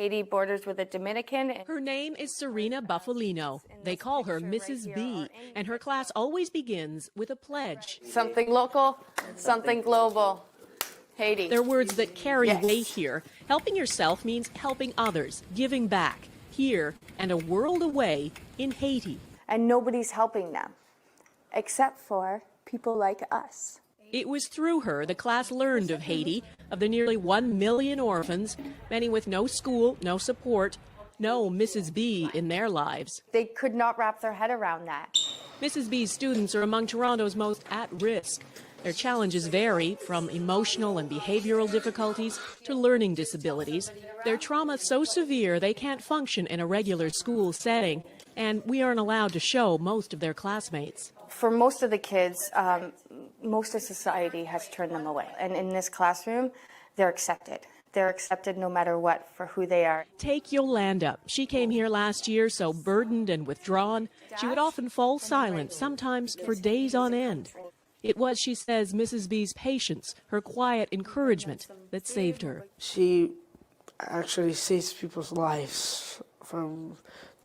Haiti borders with the Dominican. Her name is Serena Buffalino. They call her Mrs. B, and her class always begins with a pledge. Something local, something global. Haiti. They're words that carry weight here. Helping yourself means helping others, giving back, here and a world away in Haiti. And nobody's helping them, except for people like us. It was through her the class learned of Haiti, of the nearly 1 million orphans, many with no school, no support, no Mrs. B in their lives. They could not wrap their head around that. Mrs. B's students are among Toronto's most at risk. Their challenges vary from emotional and behavioral difficulties to learning disabilities. Their trauma is so severe they can't function in a regular school setting, and we aren't allowed to show most of their classmates. For most of the kids, most of society has turned them away. And in this classroom, they're accepted. They're accepted no matter what for who they are. Take Yolanda. She came here last year so burdened and withdrawn, she would often fall silent, sometimes for days on end. It was, she says, Mrs. B's patience, her quiet encouragement, that saved her. She actually saves people's lives from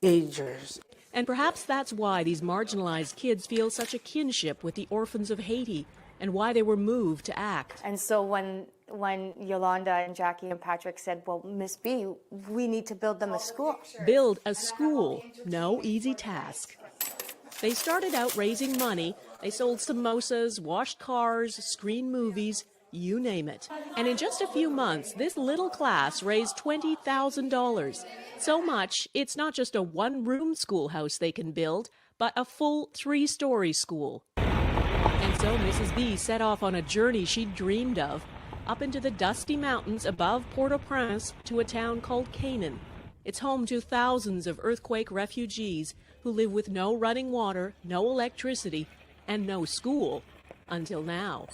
dangers. And perhaps that's why these marginalized kids feel such a kinship with the orphans of Haiti, and why they were moved to act. And so when Yolanda and Jackie and Patrick said, well, Miss B, we need to build them a school. Build a school, no easy task. They started out raising money. They sold samosas, washed cars, screened movies, you name it. And in just a few months, this little class raised $20,000. So much, it's not just a one-room schoolhouse they can build, but a full 3-story school. And so Mrs. B set off on a journey she'd dreamed of, up into the dusty mountains above Port-au-Prince to a town called Canaan. It's home to thousands of earthquake refugees who live with no running water, no electricity, and no school, until now.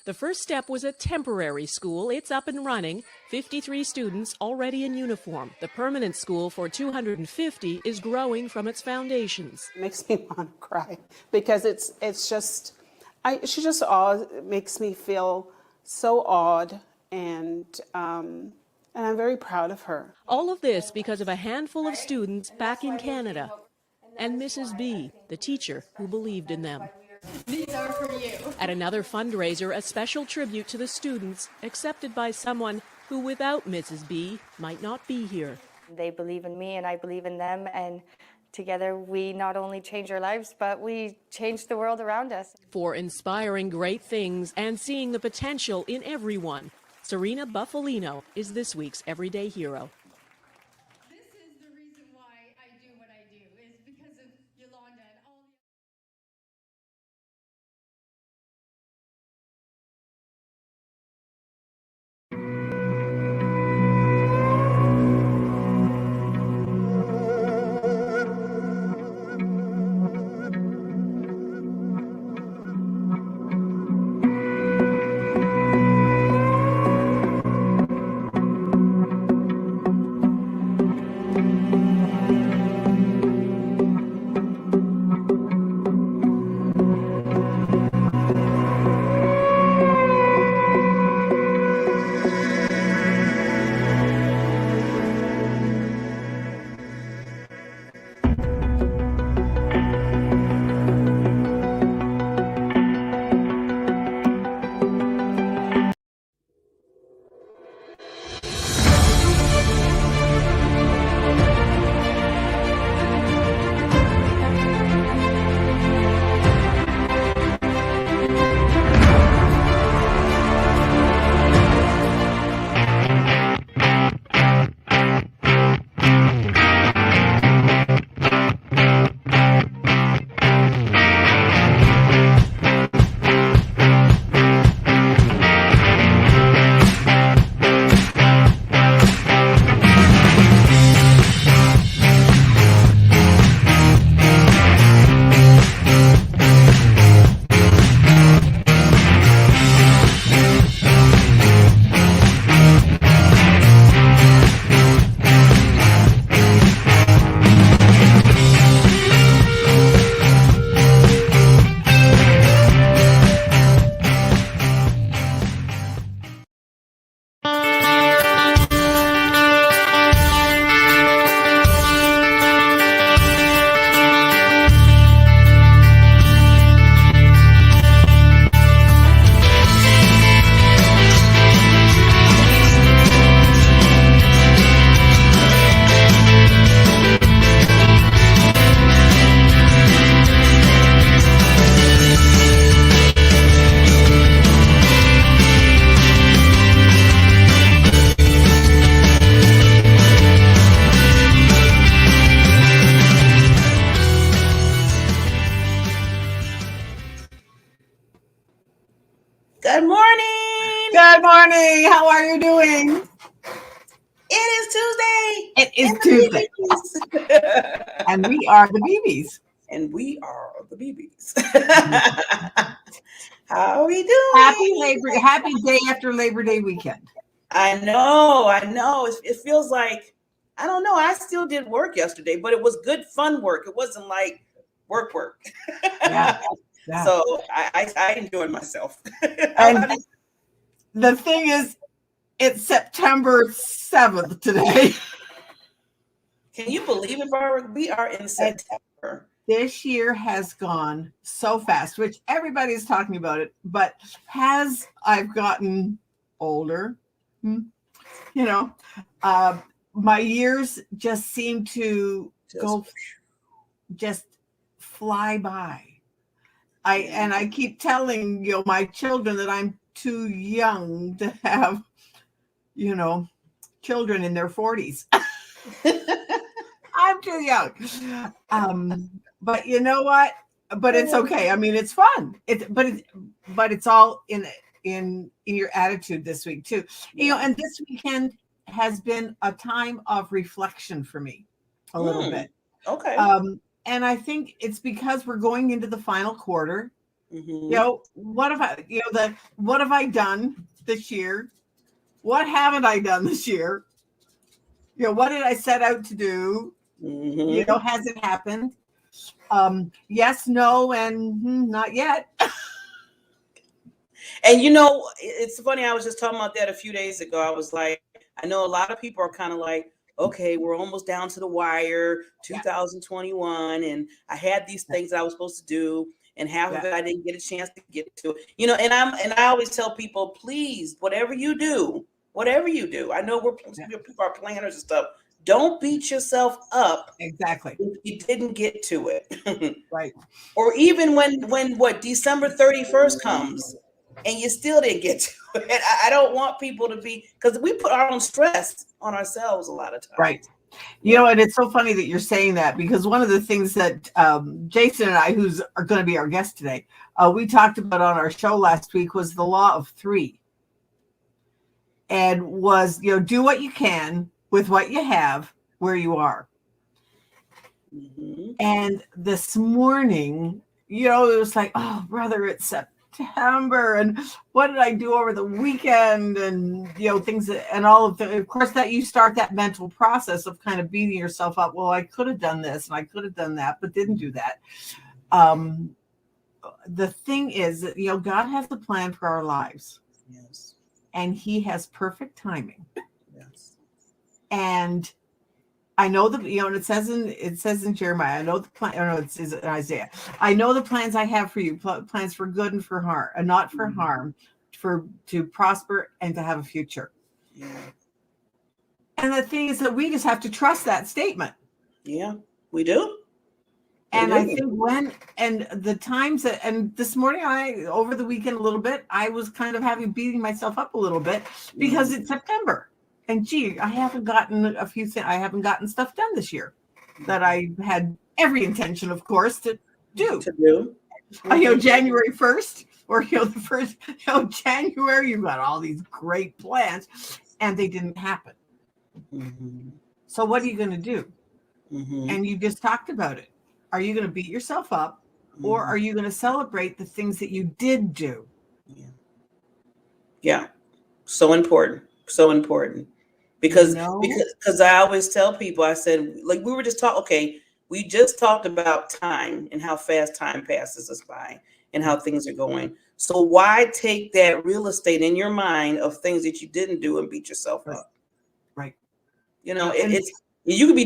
The first step was a temporary school. It's up and running. 53 students already in uniform. The permanent school for 250 is growing from its foundations. It makes me want to cry because she just makes me feel so awed, and I'm very proud of her. All of this because of a handful of students back in Canada and Mrs. B, the teacher who believed in them. These are for you. At another fundraiser, a special tribute to the students, accepted by someone who, without Mrs. B, might not be here. They believe in me and I believe in them, and together we not only change our lives, but we change the world around us. For inspiring great things and seeing the potential in everyone, Serena Buffalino is this week's Everyday Hero. This is the reason why I do what I do, is because of Yolanda and all the Good morning. Good morning. How are you doing? It is Tuesday. It is And Tuesday. the BBs. And we are the BBs. And we are the BBs. How are we doing? Happy day after Labor Day weekend. I know. It feels like, I don't know. I still did work yesterday, but it was good, fun work. It wasn't like work. Yeah. Yeah. So I enjoyed myself. And the thing is, it's September 7th today. Can you believe it, we are in September? This year has gone so fast, which everybody's talking about it, but I've gotten older, my years just seem to just fly by. I keep telling my children that I'm too young to have, children in their 40s. I'm too young. But you know what? But it's okay. I mean, it's fun. But it's all in your attitude this week too. And this weekend has been a time of reflection for me a little bit. Okay. And I think it's because we're going into the final quarter. What have I done this year? What haven't I done this year? What did I set out to do? Has it happened? Yes, no, and not yet. And it's funny. I was just talking about that a few days ago. I was like, I know a lot of people are kind of like, okay, we're almost down to the wire, 2021, and I had these things that I was supposed to do, and half of it I didn't get a chance to get to. And I always tell people, please, whatever you do, I know people are planners and stuff. Don't beat yourself up. Exactly. If you didn't get to it. Right. Or even when December 31st comes and you still didn't get to it. I don't want people to be, because we put our own stress on ourselves a lot of times. Right. And it's so funny that you're saying that, because one of the things that Jason and I, who's are going to be our guest today, we talked about on our show last week was the law of 3. And was, do what you can with what you have where you are. And this morning, it was like, oh, brother, it's September. And what did I do over the weekend? And, things and all of course, that you start that mental process of kind of beating yourself up. Well, I could have done this and I could have done that, but didn't do that. The thing is that, God has a plan for our lives. Yes. And he has perfect timing. Yes. And I know and it says in Jeremiah, I know the plan, it's in Isaiah. I know the plans I have for you, plans for good and for harm, and not for harm, to prosper and to have a future. Yeah. And the thing is that we just have to trust that statement. Yeah, we do. And I think the times that, and this morning over the weekend a little bit, I was kind of beating myself up a little bit because it's September. And I haven't gotten stuff done this year that I had every intention, of course, to do. January 1st or the first, January, you've got all these great plans and they didn't happen. So what are you going to do? And you just talked about it. Are you going to beat yourself up or are you going to celebrate the things that you did do? Yeah. So important. Because I always tell people, I said, like, we were just we just talked about time and how fast time passes us by and how things are going. So why take that real estate in your mind of things that you didn't do and beat yourself up? Right. It's you could be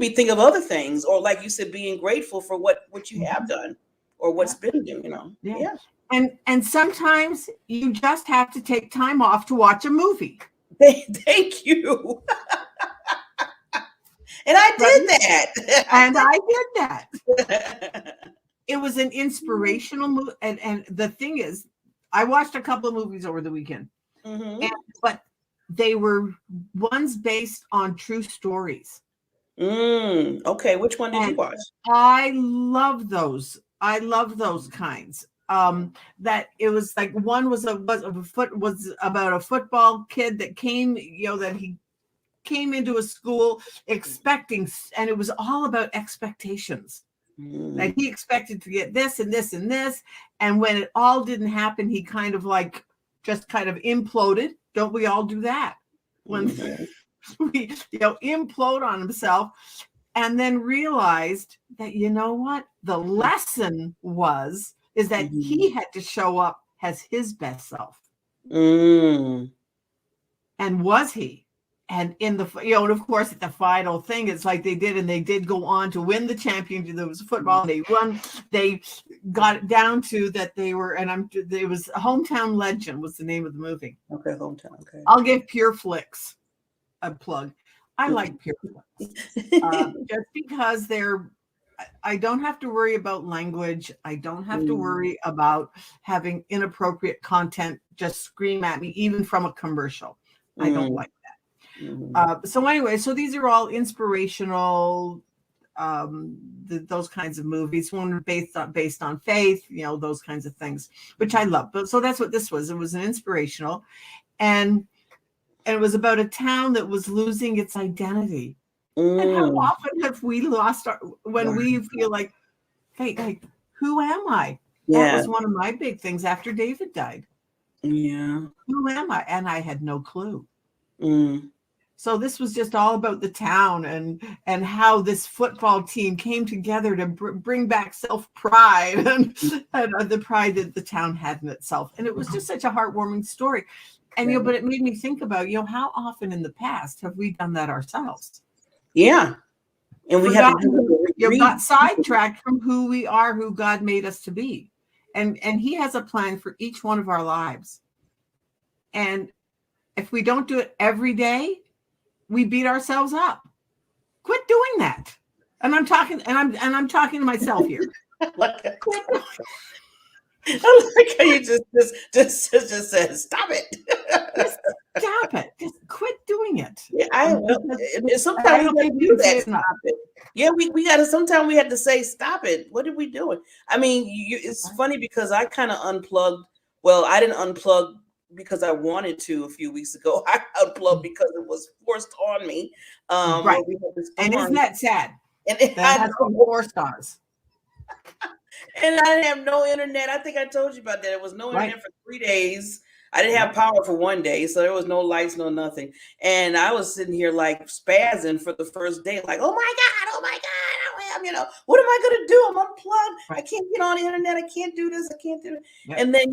thinking of other things, or like you said, being grateful for what you have done or what's been done, Yeah. And sometimes you just have to take time off to watch a movie. Thank you. And I did that. And I did that. It was an inspirational movie. And the thing is, I watched a couple of movies over the weekend. But they were ones based on true stories. Okay, which one did you watch? I love those. I love those kinds. that it was like one was about a football kid that came, that he came into a school expecting, and it was all about expectations. That he expected to get this and this and this, and when it all didn't happen, he kind of just kind of imploded. Don't we all do that when we implode on himself? And then realized that, you know what, the lesson is that he had to show up as his best self. And was he? And in the, and of course, at the final thing, it's like they did go on to win the championship. There was football, and they won. They got it down to that they were, it was Hometown Legend was the name of the movie. Okay, Hometown. Okay. I'll give Pure Flix a plug. I like Pure Flix just because I don't have to worry about language. I don't have to worry about having inappropriate content just scream at me, even from a commercial. I don't like that. So anyway, so these are all inspirational, those kinds of movies. One based on faith, those kinds of things, which I love. But so that's what this was. It was an inspirational, and it was about a town that was losing its identity. And how often have we lost when we feel like, hey, who am I? Yeah. That was one of my big things after David died. Yeah. Who am I? And I had no clue. So this was just all about the town and how this football team came together to bring back self-pride and the pride that the town had in itself. And it was just such a heartwarming story. And, but it made me think about, how often in the past have we done that ourselves? Yeah. And we have got sidetracked from who we are, who God made us to be. And he has a plan for each one of our lives. And if we don't do it every day, we beat ourselves up. Quit doing that. And I'm talking to myself here. I like how you just said, stop it. Just stop it. Just quit doing it. Yeah, sometimes we do that. Stop it. Yeah, we got to. Sometimes we had to say, stop it. What are we doing? I mean, it's funny because I kind of unplugged. Well, I didn't unplug because I wanted to a few weeks ago. I unplugged because it was forced on me. Right. And isn't that sad? And that has been forced on us. And I didn't have no internet. I think I told you about that. There was no internet for 3 days. I didn't have power for 1 day, so there was no lights, no nothing. And I was sitting here like spazzing for the first day, like, oh my God, what am I going to do? I'm unplugged. Right. I can't get on the internet. I can't do this. I can't do it. Yep. And then,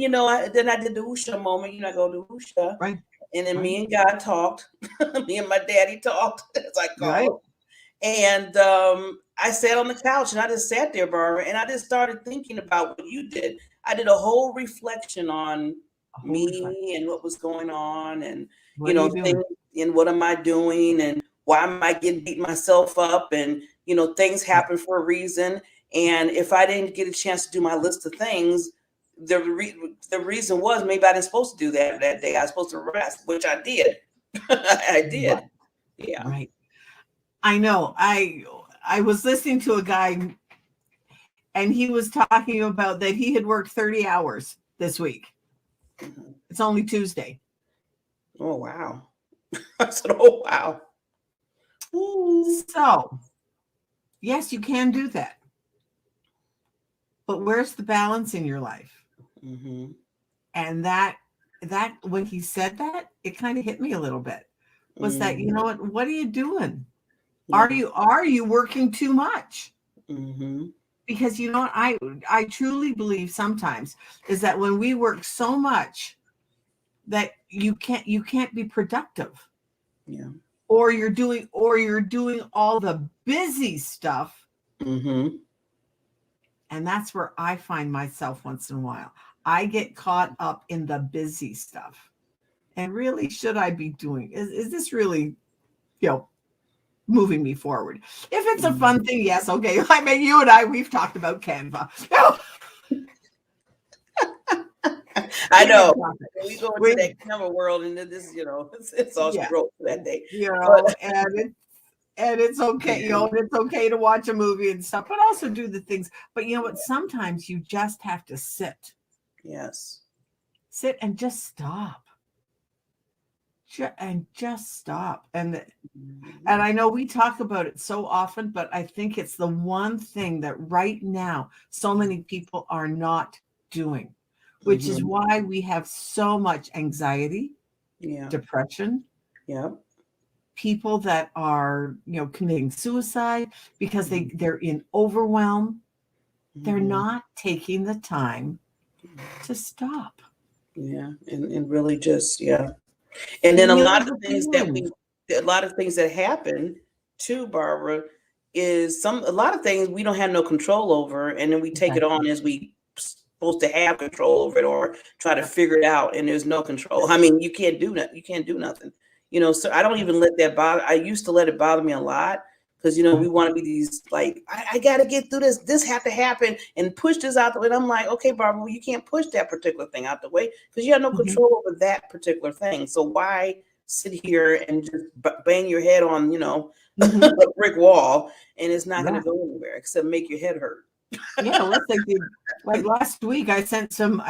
then I did the Usha moment. I go to Usha. Right. And then me and God talked. Me and my daddy talked, as I call it. And I sat on the couch and I just sat there, Barbara, and I just started thinking about what you did. I did a whole reflection on me and what was going on, and things, and what am I doing, and why am I beating myself up, and things happen for a reason. And if I didn't get a chance to do my list of things, the reason was maybe I didn't supposed to do that day. I was supposed to rest, which I did. I did. Right. Yeah. Right. I know. I was listening to a guy, and he was talking about that he had worked 30 hours this week. It's only Tuesday. Oh, wow. I said, oh, wow. Ooh. So, yes, you can do that. But where's the balance in your life? Mm-hmm. And that when he said that, it kind of hit me a little bit. Was that, what are you doing? Yeah. Are you working too much? Mm-hmm. Because I truly believe sometimes is that when we work so much that you can't be productive. Yeah. Or you're doing all the busy stuff. Mm-hmm. And that's where I find myself once in a while. I get caught up in the busy stuff. And really, should I be doing? Is this really, moving me forward? If it's a fun thing, yes, okay. I mean, you and I, we've talked about Canva. I know. We go into that Canva world, and this, it's all growth for that day. And it's okay, it's okay to watch a movie and stuff, but also do the things. But you know what? Sometimes you just have to sit Yes. Sit and just stop. Just stop. And I know we talk about it so often, but I think it's the one thing that right now so many people are not doing, which is why we have so much anxiety, depression, people that are, committing suicide because they're in overwhelm. They're not taking the time to stop. Yeah. And really just, And then a lot of things that happen too, Barbara, is a lot of things we don't have no control over, and then we take it on as we supposed to have control over it or try to figure it out, and there's no control. I mean, you can't do nothing. You can't do nothing. So I don't even let that bother. I used to let it bother me a lot because we want to be these like I got to get through this. This have to happen and push this out the way. And I'm like, okay, Barbara, well, you can't push that particular thing out the way because you have no control over that particular thing. So why sit here and just bang your head on a brick wall, and it's not going to go anywhere except make your head hurt. Yeah, like last week, I sent some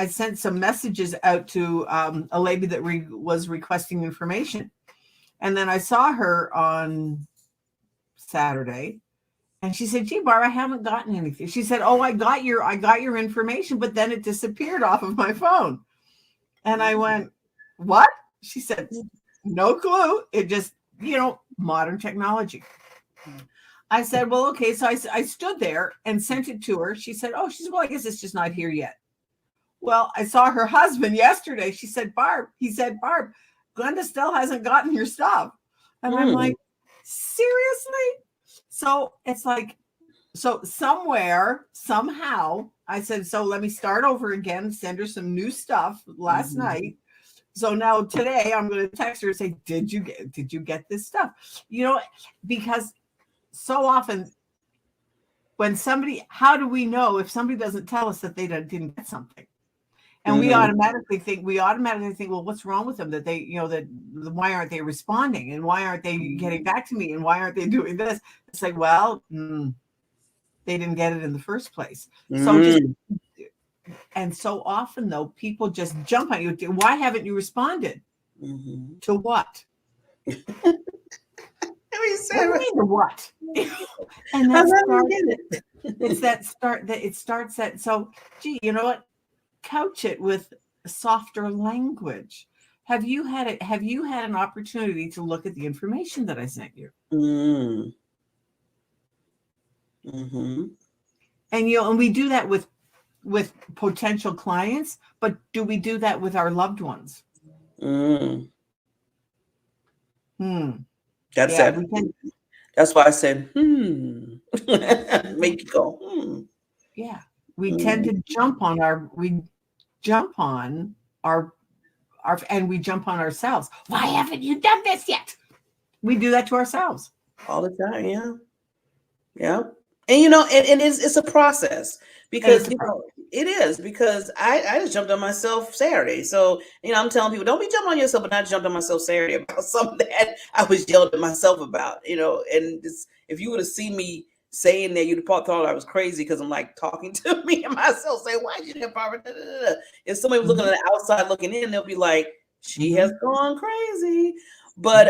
messages out to a lady that was requesting information, and then I saw her on Saturday, and she said, "Gee, Barb, I haven't gotten anything." She said, "Oh, I got your information, but then it disappeared off of my phone." And I went, "What?" She said, "No clue. It just modern technology." I said, "Well, okay." So I stood there and sent it to her. She said, "Well, I guess it's just not here yet." Well, I saw her husband yesterday. He said, "Barb, Glenda still hasn't gotten your stuff." And I'm like, seriously? So it's like, somewhere, somehow, I said, so let me start over again, send her some new stuff last night. So now today I'm going to text her and say, did you get this stuff? Because so often when how do we know if somebody doesn't tell us that they didn't get something? And we automatically think, well, what's wrong with them that they, why aren't they responding? And why aren't they getting back to me? And why aren't they doing this? It's like, well, they didn't get it in the first place. And so often though, people just jump on you. Why haven't you responded? To what? What? And it starts that. So, gee, you know what? Couch it with softer language. Have you had an opportunity to look at the information that I sent you? And and we do that with potential clients, but do we do that with our loved ones? That's it. That's why I said, make you go, Yeah. We tend to jump on and we jump on ourselves. Why haven't you done this yet? We do that to ourselves all the time. Yeah. And and it's a process because it is because I just jumped on myself Saturday. So I'm telling people, don't be jumping on yourself, but I jumped on myself Saturday about something that I was yelled at myself about. And if you would have seen me saying that, you'd have thought I was crazy because I'm like talking to me and myself saying, why did you have power? If somebody was looking on the outside looking in, they'll be like, she has gone crazy. But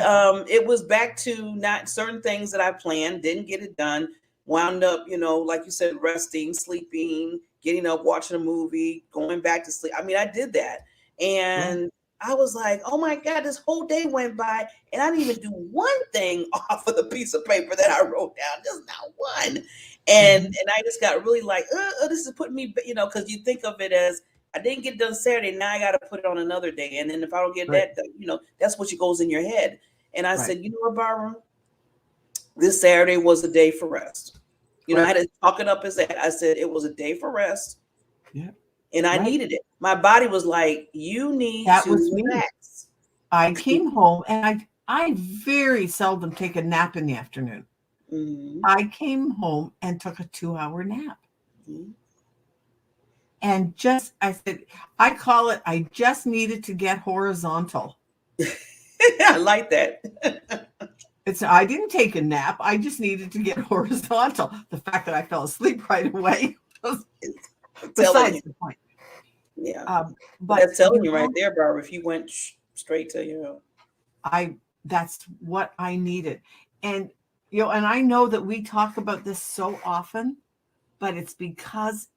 it was back to not certain things that I planned, didn't get it done, wound up, like you said, resting, sleeping, getting up, watching a movie, going back to sleep. I mean, I did that. And I was like, oh my God, this whole day went by and I didn't even do one thing off of the piece of paper that I wrote down, just not one. And I just got really like, this is putting me, because you think of it as, I didn't get it done Saturday, now I got to put it on another day. And then if I don't get that done, that's what goes in your head. And I said, you know what, Barbara? This Saturday was a day for rest. I had to talk it up as that. I said it was a day for rest. Yeah. And I needed it. My body was like, you need to relax. I came home and I very seldom take a nap in the afternoon. I came home and took a 2-hour nap. And I said, I call it, I just needed to get horizontal. I like that. I didn't take a nap. I just needed to get horizontal. The fact that I fell asleep right away was besides the point. Yeah. But That's telling you you right know, there, Barbara. If you went straight to, that's what I needed. And and I know that we talk about this so often, but it's because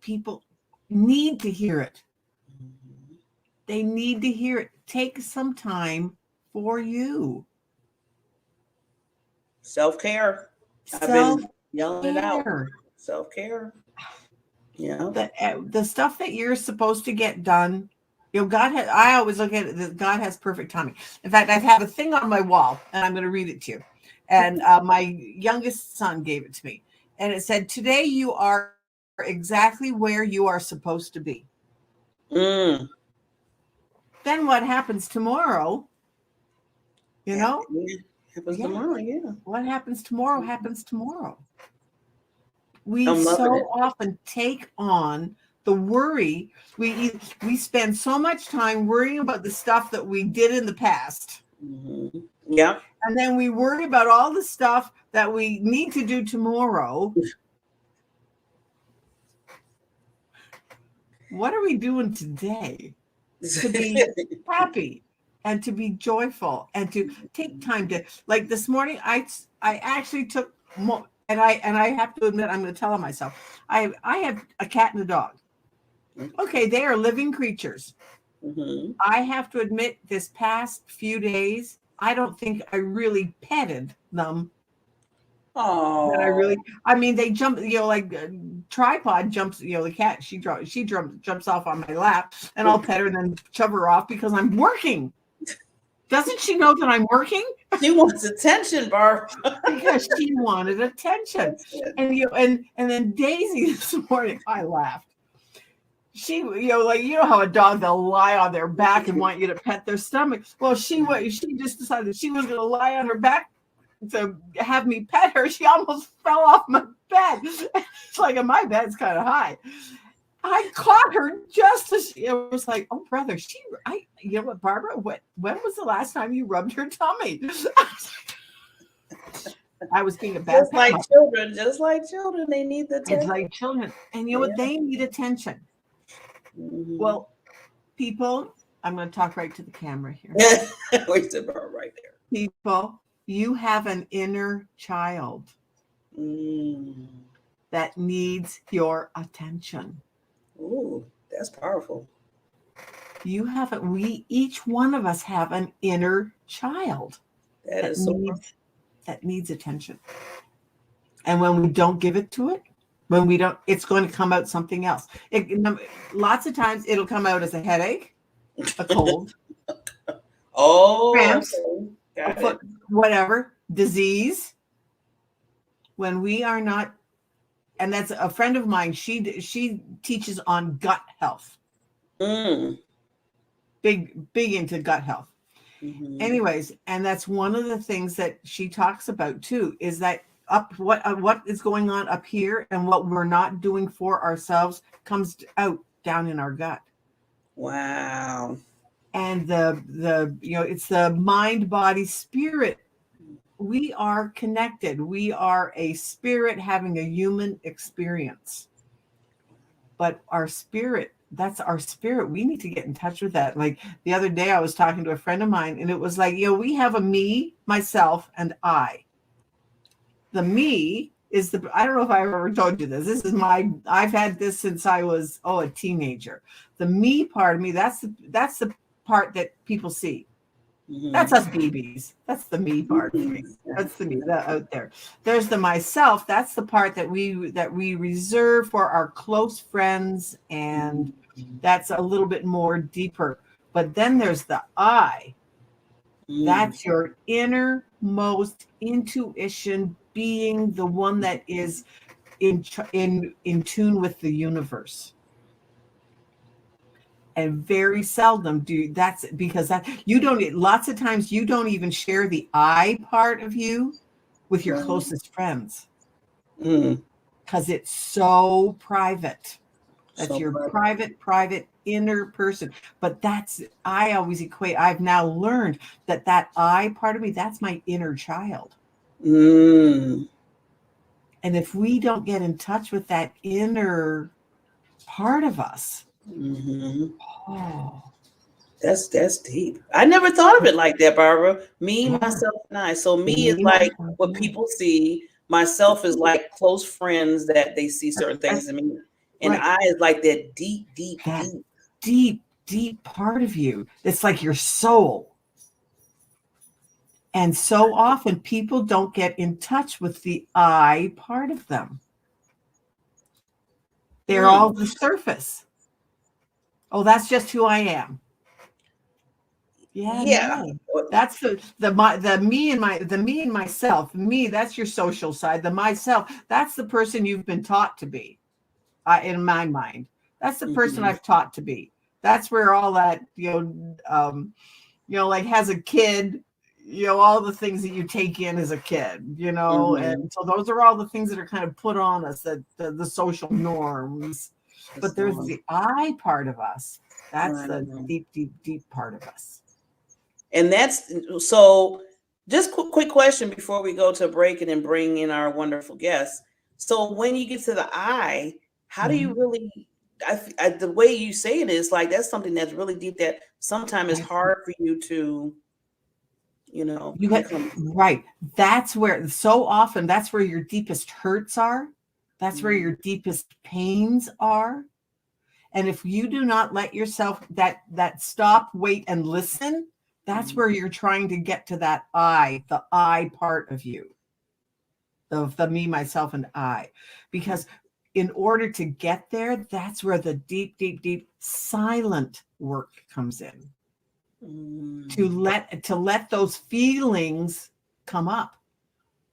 people need to hear it. They need to hear it. Take some time for you. self-care. I've Self been yelling it out. care. Self-care. Yeah. The stuff that you're supposed to get done. God has. I always look at it that God has perfect timing. In fact, I have a thing on my wall, and I'm going to read it to you. And my youngest son gave it to me, and it said, "Today you are exactly where you are supposed to be." Mm. Then what happens tomorrow? Yeah. Happens Yeah. tomorrow. Yeah. What happens tomorrow happens tomorrow. We I'm loving so it. often take on the worry. We spend so much time worrying about the stuff that we did in the past. Mm-hmm. Yeah. And then we worry about all the stuff that we need to do tomorrow. What are we doing today to be happy and to be joyful and to take time to, like this morning, I actually took more, and I have to admit, I'm going to tell on myself. I have a cat and a dog. Okay, they are living creatures. Mm-hmm. I have to admit, this past few days, I don't think I really petted them. Oh. I mean, they jump, like tripod jumps, the cat, she jumps off on my lap, and I'll pet her and then shove her off because I'm working. Doesn't she know that I'm working? She wants attention, Barb. Because she wanted attention. And and then Daisy this morning, I laughed. She, how a dog, they'll lie on their back and want you to pet their stomach. Well, she just decided she was going to lie on her back to have me pet her. She almost fell off my bed. It's like, my bed's kind of high. I caught her just as it was like, oh brother, you know what, Barbara, when was the last time you rubbed her tummy? I was being a bad just like children, they need the attention. It's like children, and what, they need attention. Mm-hmm. Well, people, I'm going to talk right to the camera here. We said Barb right there. People, you have an inner child that needs your attention. Ooh, that's powerful. Each one of us have an inner child that needs attention. And when we don't give it to it, it's going to come out something else. Lots of times it'll come out as a headache, a cold, cramps, whatever, disease. When we are not, and that's a friend of mine, she teaches on gut health. Big into gut health. Mm-hmm. Anyways, and that's one of the things that she talks about too, is that what is going on up here and what we're not doing for ourselves comes out down in our gut. Wow. And it's the mind, body, spirit. We are connected. We are a spirit having a human experience. But our spirit, that's our spirit. We need to get in touch with that. Like the other day, I was talking to a friend of mine, and it was like, we have a me, myself, and I. The me is I don't know if I ever told you this. This is I've had this since I was, a teenager. The me part of me, that's the part that people see. Mm-hmm. That's us babies. That's the me part of me. That's the me out there. There's the myself. That's the part that we reserve for our close friends, and that's a little bit more deeper. But then there's the I. That's your innermost intuition, being the one that is in tune with the universe. And very seldom that's because you don't, lots of times you don't even share the I part of you with your closest friends. Because it's so private. That's your private inner person. But I always I've now learned that I part of me, that's my inner child. And if we don't get in touch with that inner part of us, Mhm. Oh, That's deep. I never thought of it like that, Barbara. Me, yeah. myself, and I. So me is Me, like myself, what and people see. Myself is like close friends that they see certain I. things in me, and Right. I is like that deep, deep, That deep. deep, deep part of you. It's like your soul. And so often people don't get in touch with the I part of them. They're Hmm. all the surface. Oh, that's just who I am. Yeah, Yeah. no. That's the me and myself. Me, that's your social side. The myself, that's the person you've been taught to be. In my mind, that's the person Mhm. I've taught to be. That's where all that like has a kid, all the things that you take in as a kid, Mhm. and so those are all the things that are kind of put on us, that the social norms. But That's there's long. the I part of us. That's Right. the deep, deep, deep part of us. And that's so. Just quick question before we go to break and then bring in our wonderful guests. So when you get to the I, how do you Mhm. really? The way you say it is like that's something that's really deep. That sometimes it's That's hard for you to, you got become. right. That's where so often that's where your deepest hurts are. That's where your deepest pains are. And if you do not let yourself that stop, wait, and listen, that's where you're trying to get to that the I part of you, of the me, myself, and I. Because in order to get there, that's where the deep, deep, deep silent work comes in. To Mm. let those feelings come up,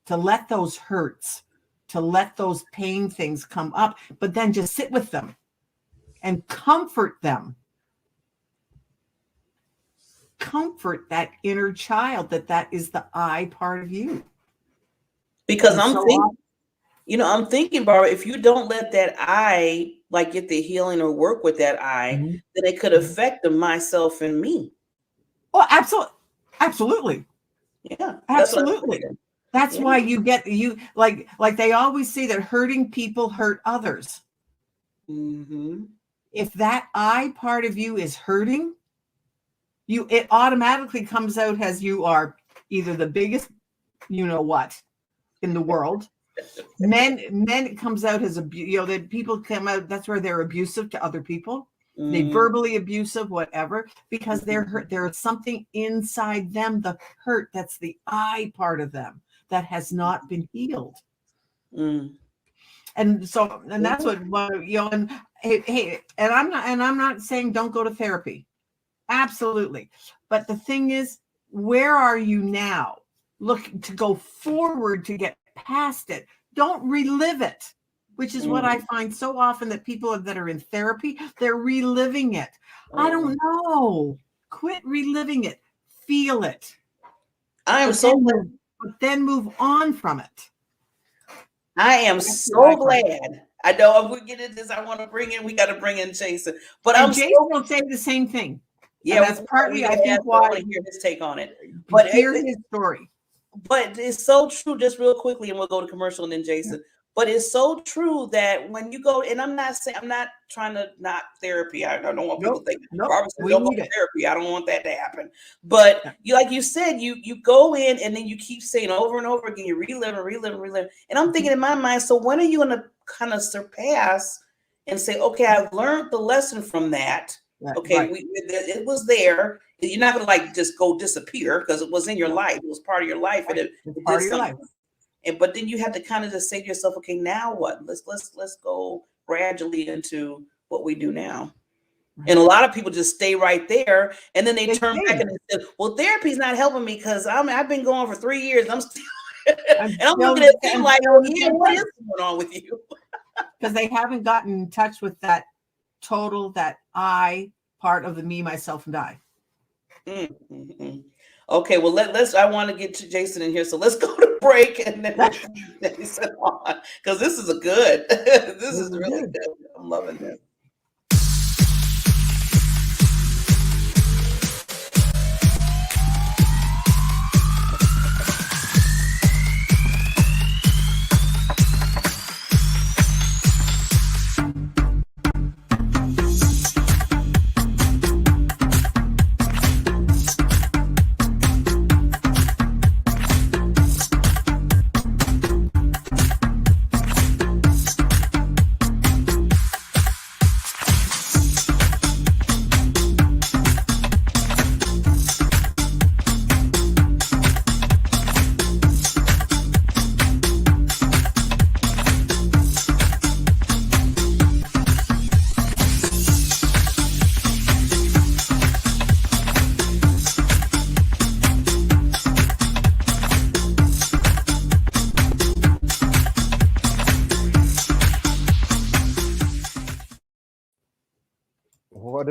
to let those hurts, to let those pain things come up, but then just sit with them and comfort them. Comfort that inner child, that is the I part of you. Because And so often, I'm thinking, Barbara, if you don't let that I like get the healing or work with that I, Mhm, then it could mhm. affect the myself and me. Oh, absolutely, Yeah, that's what I'm absolutely. thinking. That's Yeah. why you like they always say that hurting people hurt others. Mm-hmm. If that I part of you is hurting, it automatically comes out as you are either the biggest what in the world. Men it comes out as that people come out, that's where they're abusive to other people. They Mm-hmm. verbally abusive, whatever, because they're hurt. There is something inside them, the hurt, that's the I part of them, that has not been healed. Mm. And so, and that's what and hey, and I'm not saying don't go to therapy. Absolutely. But the thing is, where are you now? Look to go forward, to get past it. Don't relive it, which is what I Mm. find so often, that people that are in therapy, they're reliving it. I Oh, don't know. Quit reliving it. Feel it. I am But so then glad. move, but then move on from it. I am That's the I so part. glad. I know if we get into this, I want to we got to bring in Jason. But And I'm Jason so, will say the same thing. yeah, And that's we partly, I got to think, ask, I why want to hear his take on it. But hear his story. But it's so true, just real quickly, and we'll go to commercial and then Jason. But it's so true that when you go, and I'm not saying, I'm not trying to knock therapy. I don't want people to think Nope. Barbara said We don't go need to it. therapy. I don't want that to happen. But Yeah. like you said, you go in and then you keep saying over and over again, you relive and relive and relive. And I'm thinking in my mind, so when are you gonna kind of surpass and say, okay, I've learned the lesson from that. Okay, Right. it was there. You're not gonna like just go disappear because it was in your No, life. It was part of your life, and right. It's it did part of your something. life. And but then you have to kind of just say to yourself, okay, now what? Let's go gradually into what we do now. And Right. a lot of people just stay right there, and then they They turn stay back and there. they say, "Well, therapy's not helping me because I've been going for 3 years. And I'm still, I'm and I'm still, looking at them I'm like, still well, in the yeah, same what is place, going on with you?" because they haven't gotten in touch with that that I part of the me, myself, and I. Mm-hmm. Okay, well let's. I want to get to Jason in here, so let's go to break and then we'll bring Jason on because this is a good. This This is is really good. good. I'm loving this.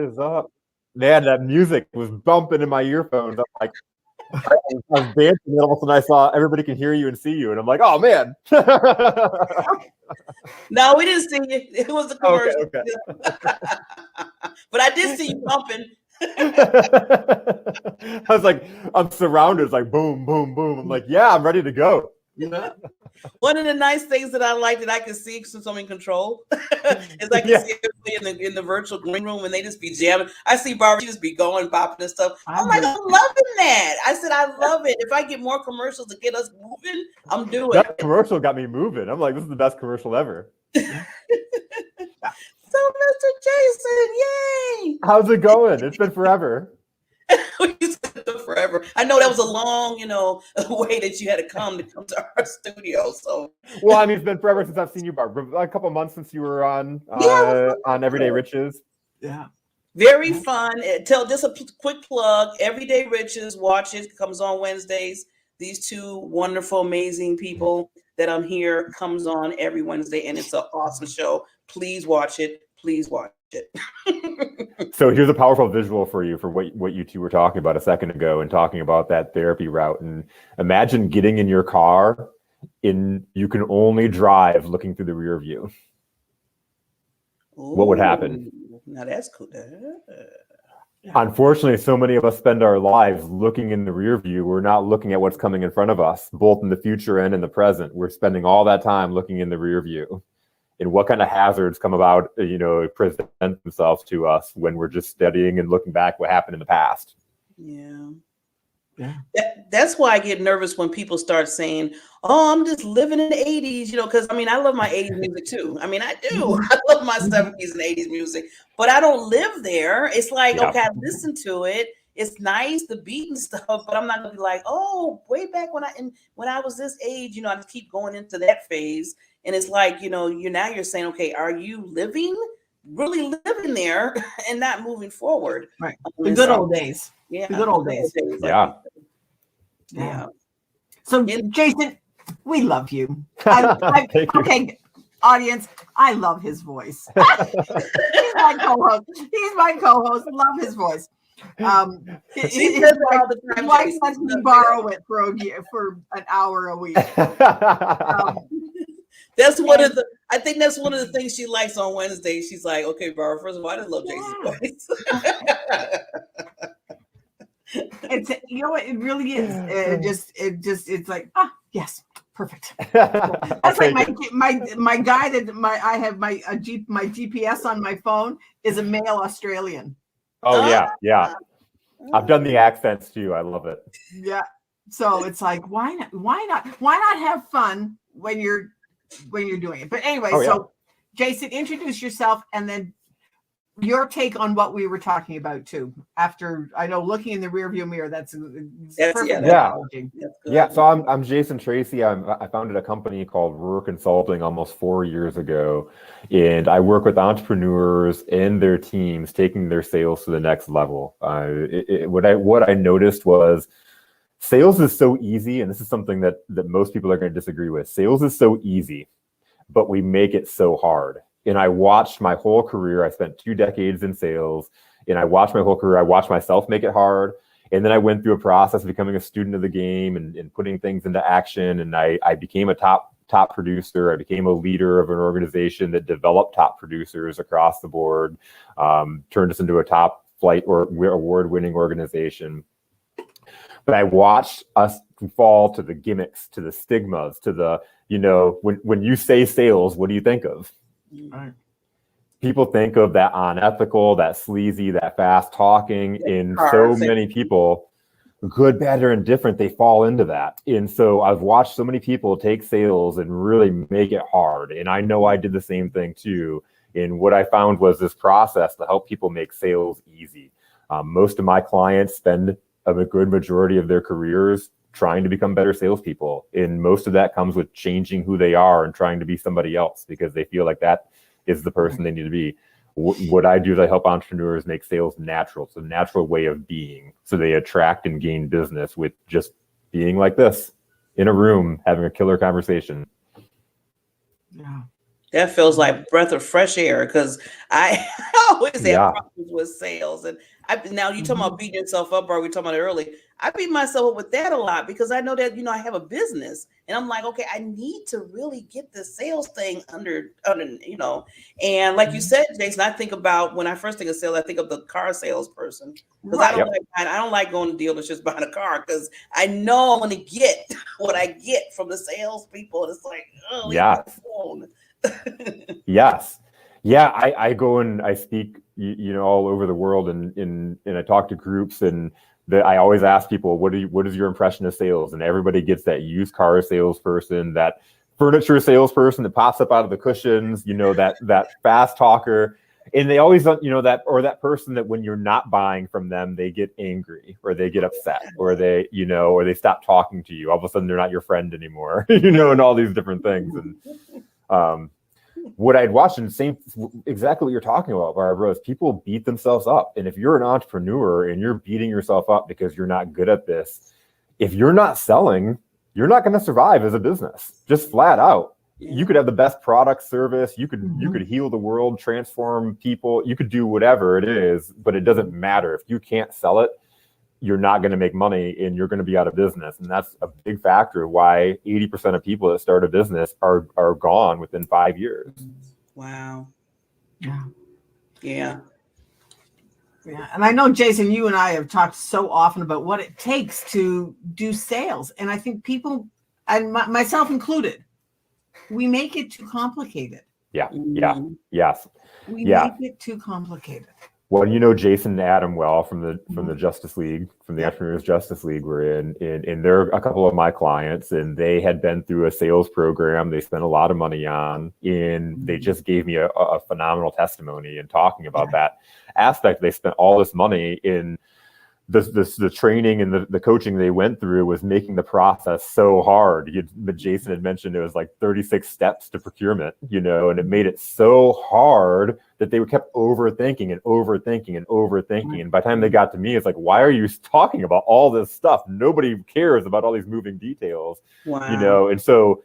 is up? Man, that music was bumping in my earphones. I'm like, I was dancing, and all of a sudden I saw everybody can hear you and see you, and I'm like, oh man. No, we didn't see you. It was the commercial. Okay. But I did see you bumping. I was like, I'm surrounded. It's like boom, boom, boom. I'm like, yeah, I'm ready to go. One of the nice things that I like that I can see since I'm in control is I can see everybody in the virtual green room and they just be jamming. I see Barbara, she just be going, bopping and stuff. I'm like, I'm loving that. I said, I love it. If I get more commercials to get us moving, I'm doing that it. commercial got me moving. I'm like, this is the best commercial ever. So, Mr. Jason, yay! How's it going? It's been forever. Forever. I know that was a long, way that you had to come to our studio. So, well, I mean, it's been forever since I've seen you, Barbara. A couple months since you were on Everyday Riches. Yeah. Very fun. Tell just a quick plug. Everyday Riches, watch it. Comes on Wednesdays. These two wonderful, amazing people that I'm here comes on every Wednesday, and it's an awesome show. Please watch it. Please watch it. So here's a powerful visual for you for what you two were talking about a second ago and talking about that therapy route. And imagine getting in your car and you can only drive looking through the rear view. What would happen? Now that's cool. Unfortunately, so many of us spend our lives looking in the rear view. We're not looking at what's coming in front of us, both in the future and in the present. We're spending all that time looking in the rear view. And what kind of hazards come about, present themselves to us when we're just studying and looking back what happened in the past. Yeah. Yeah. That's why I get nervous when people start saying, oh, I'm just living in the 80s, because I love my 80s music too. I do. I love my 70s and 80s music, but I don't live there. It's like, okay, I listen to it. It's nice, the beat and stuff, but I'm not gonna be like, oh, way back when I was this age, I just keep going into that phase. And it's like, you're saying, okay, are you really living there and not moving forward? Right. The good old days. Yeah. The good old days. Yeah. Yeah. So, Jason, we love you. Okay, audience, I love his voice. He's my co-host. Love his voice. His wife lets me borrow it for an hour a week. That's I think that's one of the things she likes on Wednesday. She's like, okay, Barbara, first of all, I just love Jason's voice. It really is. It's like, yes, perfect. That's like my guy I have my GPS on my phone is a male Australian. Oh yeah. I've done the accents too. I love it. Yeah. So it's like, why not have fun when you're doing it? But anyway, so Jason, introduce yourself and then your take on what we were talking about too. After I know looking in the rearview mirror, that's perfect. Yeah. So I'm Jason Tracy. I founded a company called Ruhr Consulting almost 4 years ago, and I work with entrepreneurs and their teams taking their sales to the next level. What I noticed was sales is so easy, and this is something that most people are going to disagree with. Sales is so easy, but we make it so hard. And I watched my whole career. I spent 2 decades in sales, and I watched my whole career. I watched myself make it hard. And then I went through a process of becoming a student of the game and putting things into action. And I became a top producer. I became a leader of an organization that developed top producers across the board, turned us into a top flight or award-winning organization. But I watched us fall to the gimmicks, to the stigmas, to the, when you say sales, what do you think of? Right. People think of that unethical, that sleazy, that fast talking, and so many people, good, bad, or indifferent, they fall into that. And so I've watched so many people take sales and really make it hard. And I know I did the same thing too. And what I found was this process to help people make sales easy. Most of my clients spend a good majority of their careers trying to become better salespeople. And most of that comes with changing who they are and trying to be somebody else because they feel like that is the person they need to be. What I do is I help entrepreneurs make sales natural. It's a natural way of being. So they attract and gain business with just being like this in a room, having a killer conversation. Yeah. That feels like breath of fresh air because I always have Yeah. problems with sales. And now you talking about beating yourself up, or we talking about it early. I beat myself up with that a lot because I know that, I have a business and I'm like, okay, I need to really get the sales thing under, and like you said, Jason, I think about when I first think of sales, I think of the car salesperson because Right. I don't like going to dealerships buying a car because I know I'm going to get what I get from the salespeople. And it's like, oh, leave me alone. Yes. Yeah. I go and I speak, all over the world and I talk to groups and I always ask people, what is your impression of sales? And everybody gets that used car salesperson, that furniture salesperson that pops up out of the cushions, that fast talker. And they always, that person that when you're not buying from them, they get angry or they get upset or they, or they stop talking to you. All of a sudden they're not your friend anymore, and all these different things. And, what I'd watched, and exactly what you're talking about, Barbara, is people beat themselves up. And if you're an entrepreneur and you're beating yourself up because you're not good at this, if you're not selling, you're not going to survive as a business, just flat out. You could have the best product, service, you could heal the world, transform people, you could do whatever it is, but it doesn't matter. If you can't sell it, you're not going to make money and you're going to be out of business. And that's a big factor of why 80% of people that start a business are gone within 5 years. Wow. Yeah. Yeah. Yeah. And I know, Jason, you and I have talked so often about what it takes to do sales. And I think people, and myself included, we make it too complicated. Yeah. Yeah. Yes. We make it too complicated. Well, Jason and Adam well from the Justice League, from the Entrepreneurs Justice League we're in, and they're a couple of my clients, and they had been through a sales program they spent a lot of money on, and they just gave me a phenomenal testimony in talking about that aspect. They spent all this money in the training and the coaching they went through was making the process so hard. Jason had mentioned it was like 36 steps to procurement, and it made it so hard that they kept overthinking and overthinking and overthinking. And by the time they got to me, it's like, why are you talking about all this stuff? Nobody cares about all these moving details, And so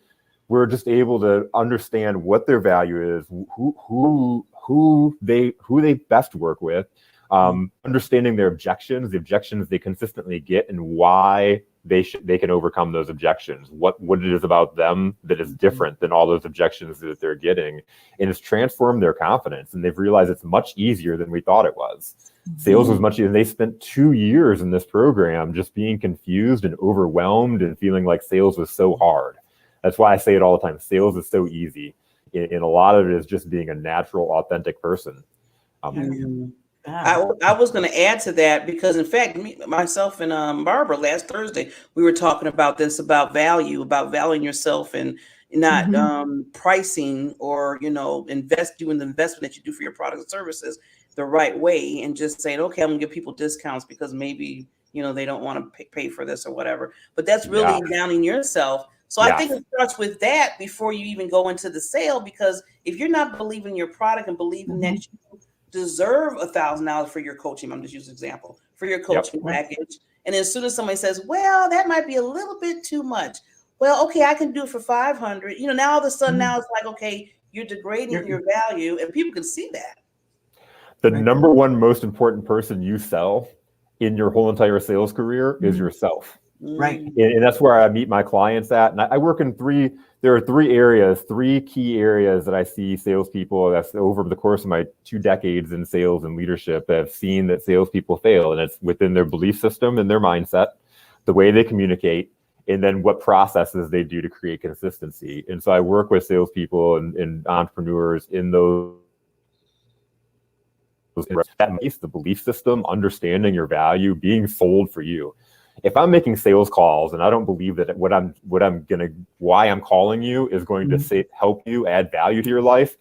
we're just able to understand what their value is, who they best work with. Understanding their objections, the objections they consistently get, and why they can overcome those objections. What it is about them that is different than all those objections that they're getting, and it's transformed their confidence. And they've realized it's much easier than we thought it was. Sales was much easier. They spent 2 years in this program just being confused and overwhelmed and feeling like sales was so hard. That's why I say it all the time. Sales is so easy, and a lot of it is just being a natural, authentic person. I was going to add to that because, in fact, myself and Barbara last Thursday, we were talking about this, about valuing yourself and not pricing or, doing the investment that you do for your products and services the right way, and just saying, okay, I'm going to give people discounts because maybe, they don't want to pay for this or whatever. But that's really downing yourself. So I think it starts with that before you even go into the sale, because if you're not believing your product and believing that you deserve $1,000 for your coaching, I'm just using an example, for your coaching package. And as soon as somebody says, well, that might be a little bit too much. Well, okay, I can do it for 500. Now all of a sudden now it's like, okay, you're degrading your value, and people can see that. The number one most important person you sell in your whole entire sales career is yourself. Right. And that's where I meet my clients at. And I work in there are three key areas that I see salespeople, that's over the course of my 2 decades in sales and leadership, have seen that salespeople fail. And it's within their belief system and their mindset, the way they communicate, and then what processes they do to create consistency. And so I work with salespeople and entrepreneurs in those. That makes the belief system, understanding your value, being sold for you. If I'm making sales calls and I don't believe that why I'm calling you is going to help you add value to your life,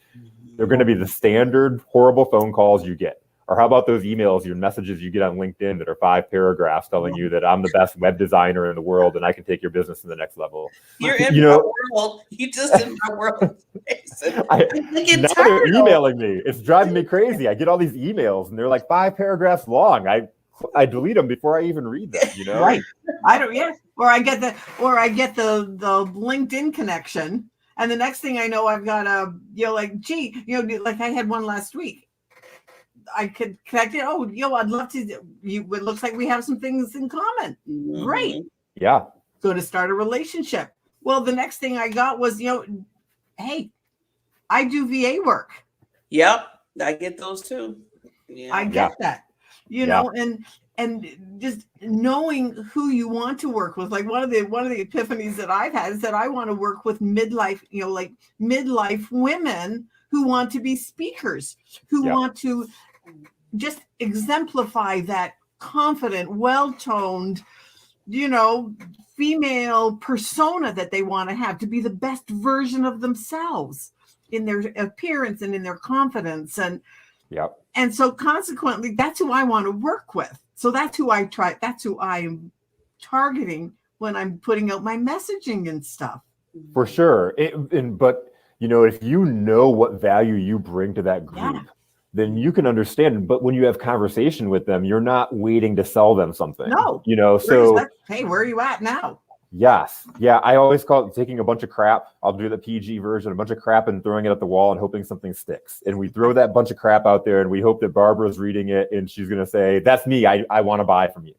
they're going to be the standard horrible phone calls you get. Or how about those emails, your messages you get on LinkedIn that are 5 paragraphs telling you that I'm the best web designer in the world and I can take your business to the next level. You're in my world. You just in my world. Now they're emailing me. It's driving me crazy. I get all these emails and they're like 5 paragraphs long. I delete them before I even read them, Right. I don't. Yeah. Or I get the LinkedIn connection, And the next thing I know, I've got a, like, gee, like I had one last week. I could connect it. Oh, I'd love to. It looks like we have some things in common. Mhm. Great. Yeah. Going to start a relationship. Well, the next thing I got was, hey, I do VA work. Yep, I get those too. Yeah. I get that, and just knowing who you want to work with. Like one of the epiphanies that I've had is that I want to work with midlife, like midlife women who want to be speakers, who want to just exemplify that confident, well-toned, female persona that they want to have, to be the best version of themselves in their appearance and in their confidence. And so consequently, that's who I want to work with. So that's who I'm targeting when I'm putting out my messaging and stuff. For sure. But if you know what value you bring to that group, then you can understand. But when you have conversation with them, you're not waiting to sell them something. No. Hey, where are you at now? Yes. Yeah. I always call it taking a bunch of crap. I'll do the PG version, a bunch of crap and throwing it at the wall and hoping something sticks. And we throw that bunch of crap out there and we hope that Barbara's reading it and she's going to say, that's me. I want to buy from you.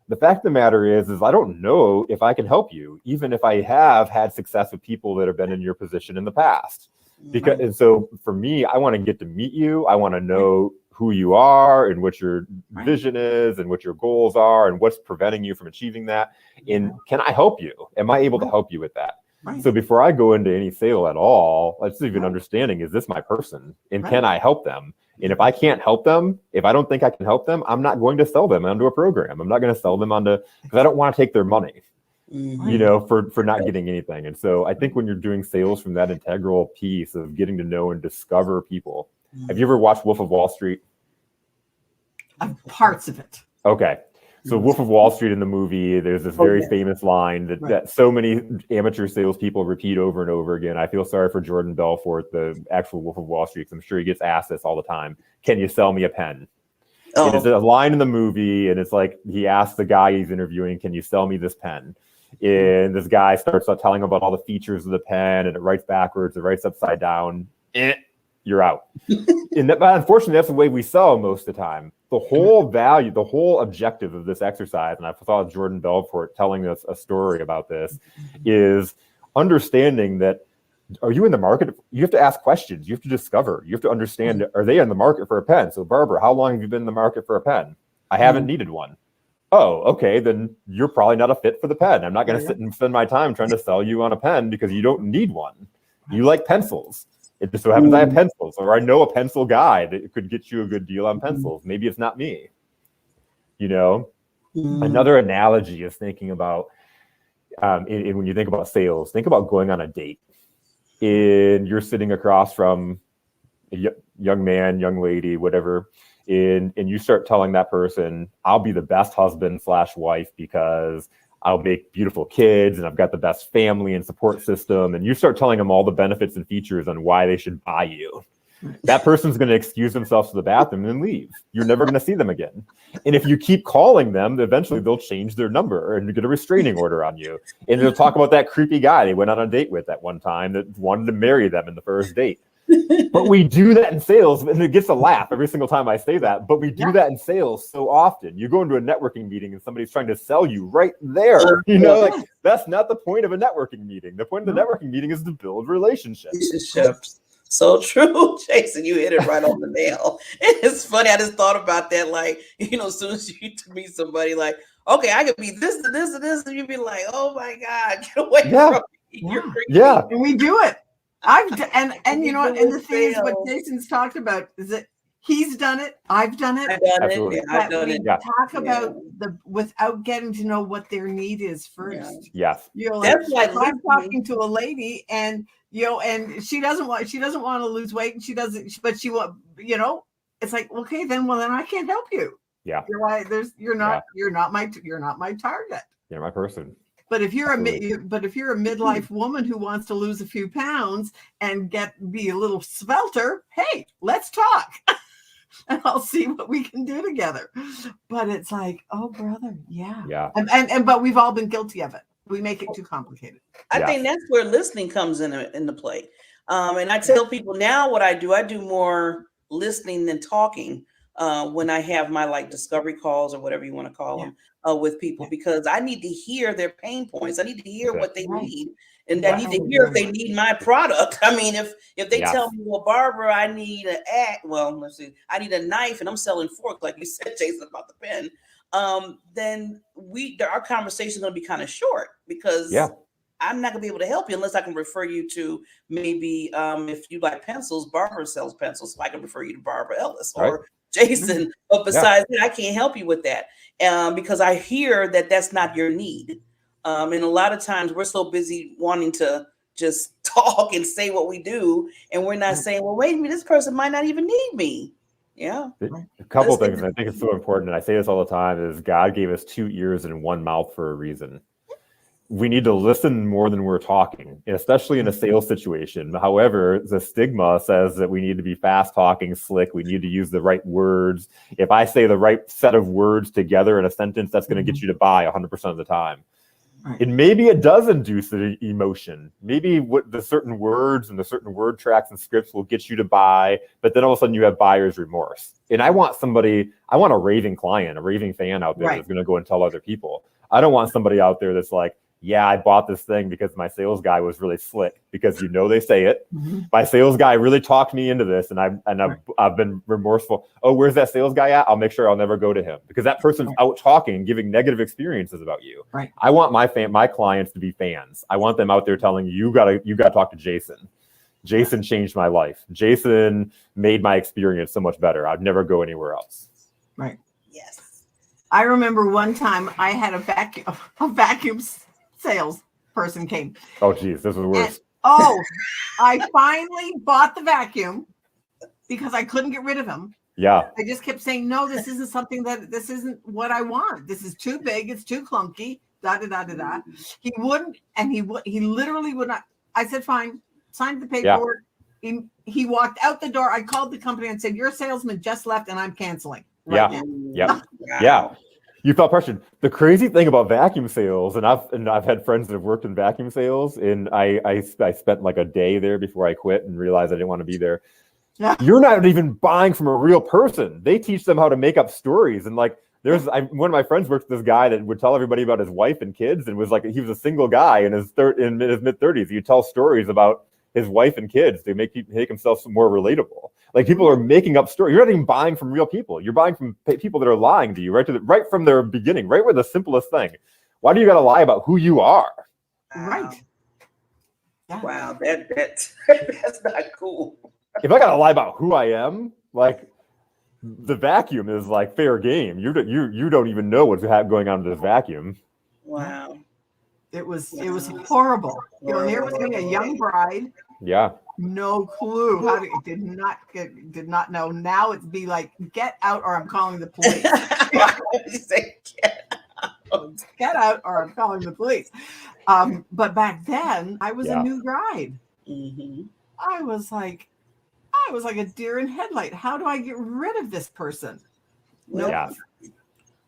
The fact of the matter is I don't know if I can help you, even if I have had success with people that have been in your position in the past. And so for me, I want to get to meet you. I want to know who you are and what your vision is and what your goals are and what's preventing you from achieving that. And can I help you? Am I able to help you with that? So before I go into any sale at all, let's even understanding, is this my person? And can I help them? And if I can't help them, if I don't think I can help them, I'm not going to sell them onto a program. I'm not going to sell them because I don't want to take their money, for not getting anything. And so I think when you're doing sales from that integral piece of getting to know and discover people. Have you ever watched Wolf of Wall Street? Parts of it. Okay. So Wolf of Wall Street in the movie, there's this very famous line that so many amateur salespeople repeat over and over again. I feel sorry for Jordan Belfort, the actual Wolf of Wall Street, because I'm sure he gets asked this all the time. Can you sell me a pen? Oh. And it's a line in the movie, and it's like he asks the guy he's interviewing, can you sell me this pen? And this guy starts telling him about all the features of the pen, and it writes backwards, it writes upside down. You're out. But unfortunately, that's the way we sell most of the time. The whole value, the whole objective of this exercise, and I saw Jordan Belfort telling us a story about this, is understanding that, are you in the market? You have to ask questions. You have to discover. You have to understand, are they in the market for a pen? So Barbara, how long have you been in the market for a pen? I haven't needed one. Oh, okay, then you're probably not a fit for the pen. I'm not going to sit and spend my time trying to sell you on a pen because you don't need one. You like pencils. It just so happens I have pencils, or I know a pencil guy that could get you a good deal on pencils. Maybe it's not me. Another analogy is thinking about, when you think about sales, think about going on a date. And you're sitting across from a young man, young lady, whatever, and you start telling that person, I'll be the best husband/wife because I'll make beautiful kids and I've got the best family and support system. And you start telling them all the benefits and features on why they should buy you. That person's going to excuse themselves to the bathroom and leave. You're never going to see them again. And if you keep calling them, eventually they'll change their number and get a restraining order on you. And they'll talk about that creepy guy they went on a date with at one time that wanted to marry them in the first date. But we do that in sales, and it gets a laugh every single time I say that. But we do that in sales so often. You go into a networking meeting and somebody's trying to sell you right there. That's not the point of a networking meeting. The point of the networking meeting is to build relationships. So true, Jason. You hit it right on the nail. It's funny. I just thought about that. As soon as you meet somebody, okay, I could be this and this and this, and you'd be like, oh my God, get away from me. And we do it. And you know what? And the thing is, what Jason's talked about is that he's done it. I've done it. I've done it. Talk about without getting to know what their need is first. Yes. That's why I'm talking to a lady, and and she doesn't want to lose weight, and she doesn't, but she want, it's like, okay, then I can't help you. Yeah. You're not my target. You're my person. But if you're a midlife woman who wants to lose a few pounds and be a little svelter, hey, let's talk, and I'll see what we can do together. But it's like, oh, brother, yeah. Yeah. And but we've all been guilty of it. We make it too complicated. I Yeah. think that's where listening comes into play. And I tell people now what I do more listening than talking when I have my like discovery calls or whatever you want to call them with people, because I need to hear their pain points. I need to hear what they need. And I need to hear if they need my product. I mean, if they tell me, well, Barbara, I need let's see, I need a knife and I'm selling forks, like you said, Jason, about the pen. Then our conversation is going to be kind of short, because I'm not going to be able to help you unless I can refer you to maybe if you like pencils, Barbara sells pencils, so I can refer you to Barbara Ellis or Jason. But besides that, I can't help you with that because I hear that that's not your need. And a lot of times we're so busy wanting to just talk and say what we do, and we're not saying, well, wait a minute, this person might not even need me. Yeah. A couple of things, and I think it's so important, and I say this all the time, is God gave us 2 ears and 1 mouth for a reason. We need to listen more than we're talking, especially in a sales situation. However, the stigma says that we need to be fast talking, slick. We need to use the right words. If I say the right set of words together in a sentence, that's going to get you to buy 100% of the time. And maybe it does induce the emotion. Maybe what the certain words and the certain word tracks and scripts will get you to buy, but then all of a sudden you have buyer's remorse. And I want a raving client, a raving fan out there that's going to go and tell other people. I don't want somebody out there that's like, yeah, I bought this thing because my sales guy was really slick, because they say it. My sales guy really talked me into this, and I've been remorseful. Oh, where's that sales guy at? I'll make sure I'll never go to him, because that person's out talking, giving negative experiences about you. I want my clients to be fans. I want them out there telling you gotta talk to Jason. Jason changed my life. Jason made my experience so much better. I'd never go anywhere else. Right. Yes. I remember one time I had a vacuum sales person came. Oh, geez, this was worse. I finally bought the vacuum because I couldn't get rid of him. Yeah. I just kept saying, no, this isn't what I want. This is too big. It's too clunky. Da, da, da, da, da. He wouldn't, and he literally would not. I said, fine, signed the paperwork. He walked out the door. I called the company and said, your salesman just left and I'm canceling. Yeah. You felt pressured. The crazy thing about vacuum sales, and I've had friends that have worked in vacuum sales, and I spent like a day there before I quit and realized I didn't want to be there. Yeah. You're not even buying from a real person. They teach them how to make up stories. And like one of my friends worked with this guy that would tell everybody about his wife and kids, and was like, he was a single guy in his mid-30s. He'd tell stories about his wife and kids to make himself more relatable. Like, people are making up stories. You're not even buying from real people. You're buying from people that are lying to you right from their beginning, right where the simplest thing. Why do you got to lie about who you are? Right. Wow, that's not cool. If I got to lie about who I am, like, the vacuum is like fair game. You don't even know what's going on in this vacuum. Wow. It was horrible. Here was being a young bride. Yeah. No clue did not know. Now it's be like, get out or I'm calling the police. Get out or I'm calling the police. But back then I was a new bride. I was like a deer in headlight. How do I get rid of this person? Nope. Yeah.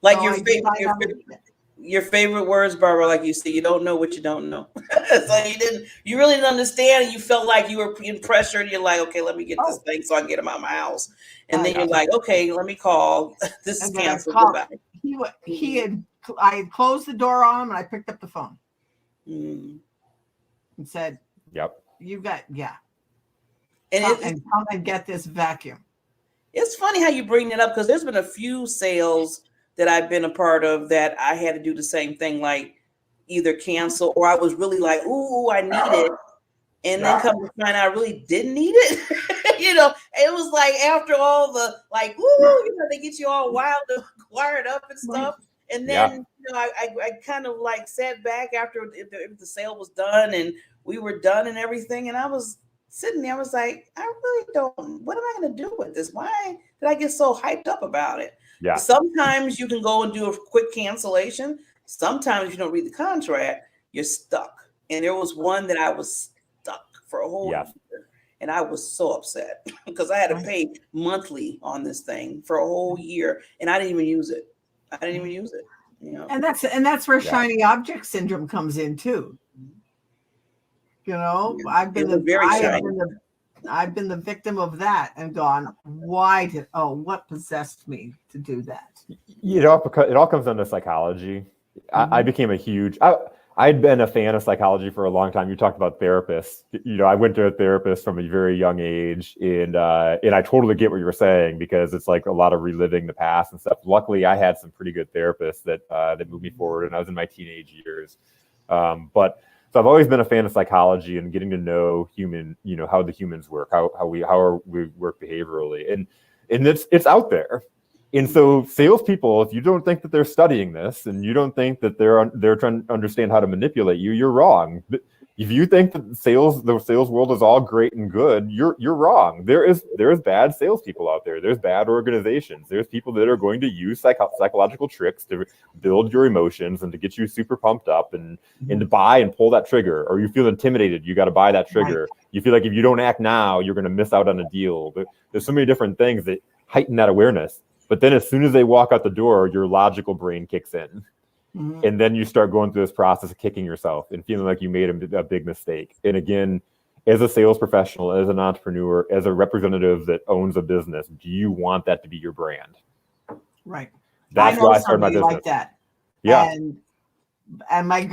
Like, so your favorite words, Barbara, like you see, you don't know what you don't know. So you really didn't understand, and you felt like you were being pressured. You're like, okay, let me get this thing so I can get him out of my house. And then you're like, okay, let me call. This is canceled. I had closed the door on him, and I picked up the phone and said, "Yep, you got and come and get this vacuum." It's funny how you bring that up, because there's been a few sales that I've been a part of that I had to do the same thing, like either cancel, or I was really like, ooh, I need it. And then come to find out I really didn't need it. It was like, after all the like, ooh, they get you all wired up and stuff. And then, I kind of like sat back after the sale was done and we were done and everything. And I was sitting there, I was like, I really don't, what am I going to do with this? Why did I get so hyped up about it? Yeah. Sometimes you can go and do a quick cancellation. Sometimes if you don't read the contract, you're stuck. And there was one that I was stuck for a whole year. And I was so upset because I had to pay monthly on this thing for a whole year. And I didn't even use it. And that's where Yeah. shiny object syndrome comes in too. You know, I've been the victim of that and gone, what possessed me to do that? It all comes down to psychology. I became a huge. I'd been a fan of psychology for a long time. You talked about therapists. I went to a therapist from a very young age, and I totally get what you were saying, because it's like a lot of reliving the past and stuff. Luckily, I had some pretty good therapists that moved me forward, and I was in my teenage years. But so I've always been a fan of psychology and getting to know how the humans work, how we work behaviorally, and it's out there. And so salespeople, if you don't think that they're studying this and you don't think that they're trying to understand how to manipulate you, you're wrong. If you think that the sales world is all great and good, you're wrong. There's bad salespeople out there. There's bad organizations. There's people that are going to use psychological tricks to build your emotions and to get you super pumped up and to buy and pull that trigger. Or you feel intimidated, you got to buy that trigger. Right. You feel like if you don't act now, you're going to miss out on a deal. But there's so many different things that heighten that awareness. But then as soon as they walk out the door, your logical brain kicks in. Mm-hmm. And then you start going through this process of kicking yourself and feeling like you made a big mistake. And again, as a sales professional, as an entrepreneur, as a representative that owns a business, do you want that to be your brand? Right. That's why I started my business. Like that. Yeah. And my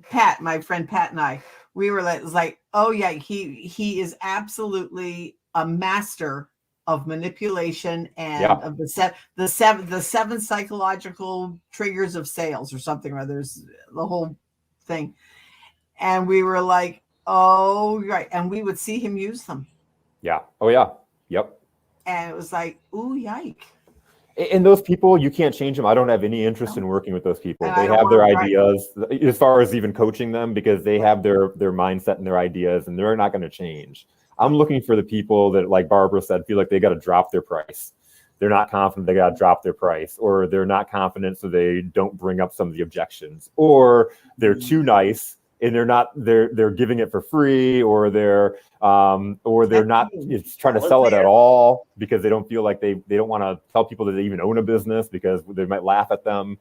Pat, my friend Pat and I, we were like, oh yeah, he is absolutely a master of manipulation and of the seven psychological triggers of sales or something, or there's the whole thing. And we were like, oh, right. And we would see him use them. Yeah. Oh yeah. Yep. And it was like, ooh, yike. And those people, you can't change them. I don't have any interest in working with those people. They have their ideas, as far as even coaching them, because they have their mindset and their ideas, and they're not going to change. I'm looking for the people that, like Barbara said, feel like they got to drop their price. They're not confident, they got to drop their price, or they're not confident, so they don't bring up some of the objections, or they're too nice and they're giving it for free, or they're not trying to sell it at all because they don't feel like they don't want to tell people that they even own a business because they might laugh at them.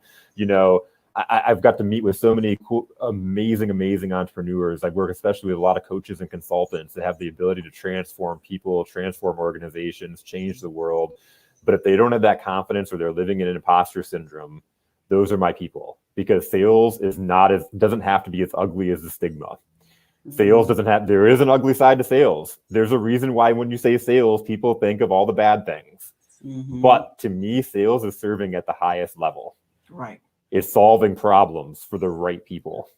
I've got to meet with so many cool, amazing entrepreneurs. I work especially with a lot of coaches and consultants that have the ability to transform people, transform organizations, change the world. But if they don't have that confidence, or they're living in an imposter syndrome, those are my people. Because sales doesn't have to be as ugly as the stigma. Sales there is an ugly side to sales. There's a reason why when you say sales, people think of all the bad things. Mm-hmm. But to me, sales is serving at the highest level. Right. It's solving problems for the right people,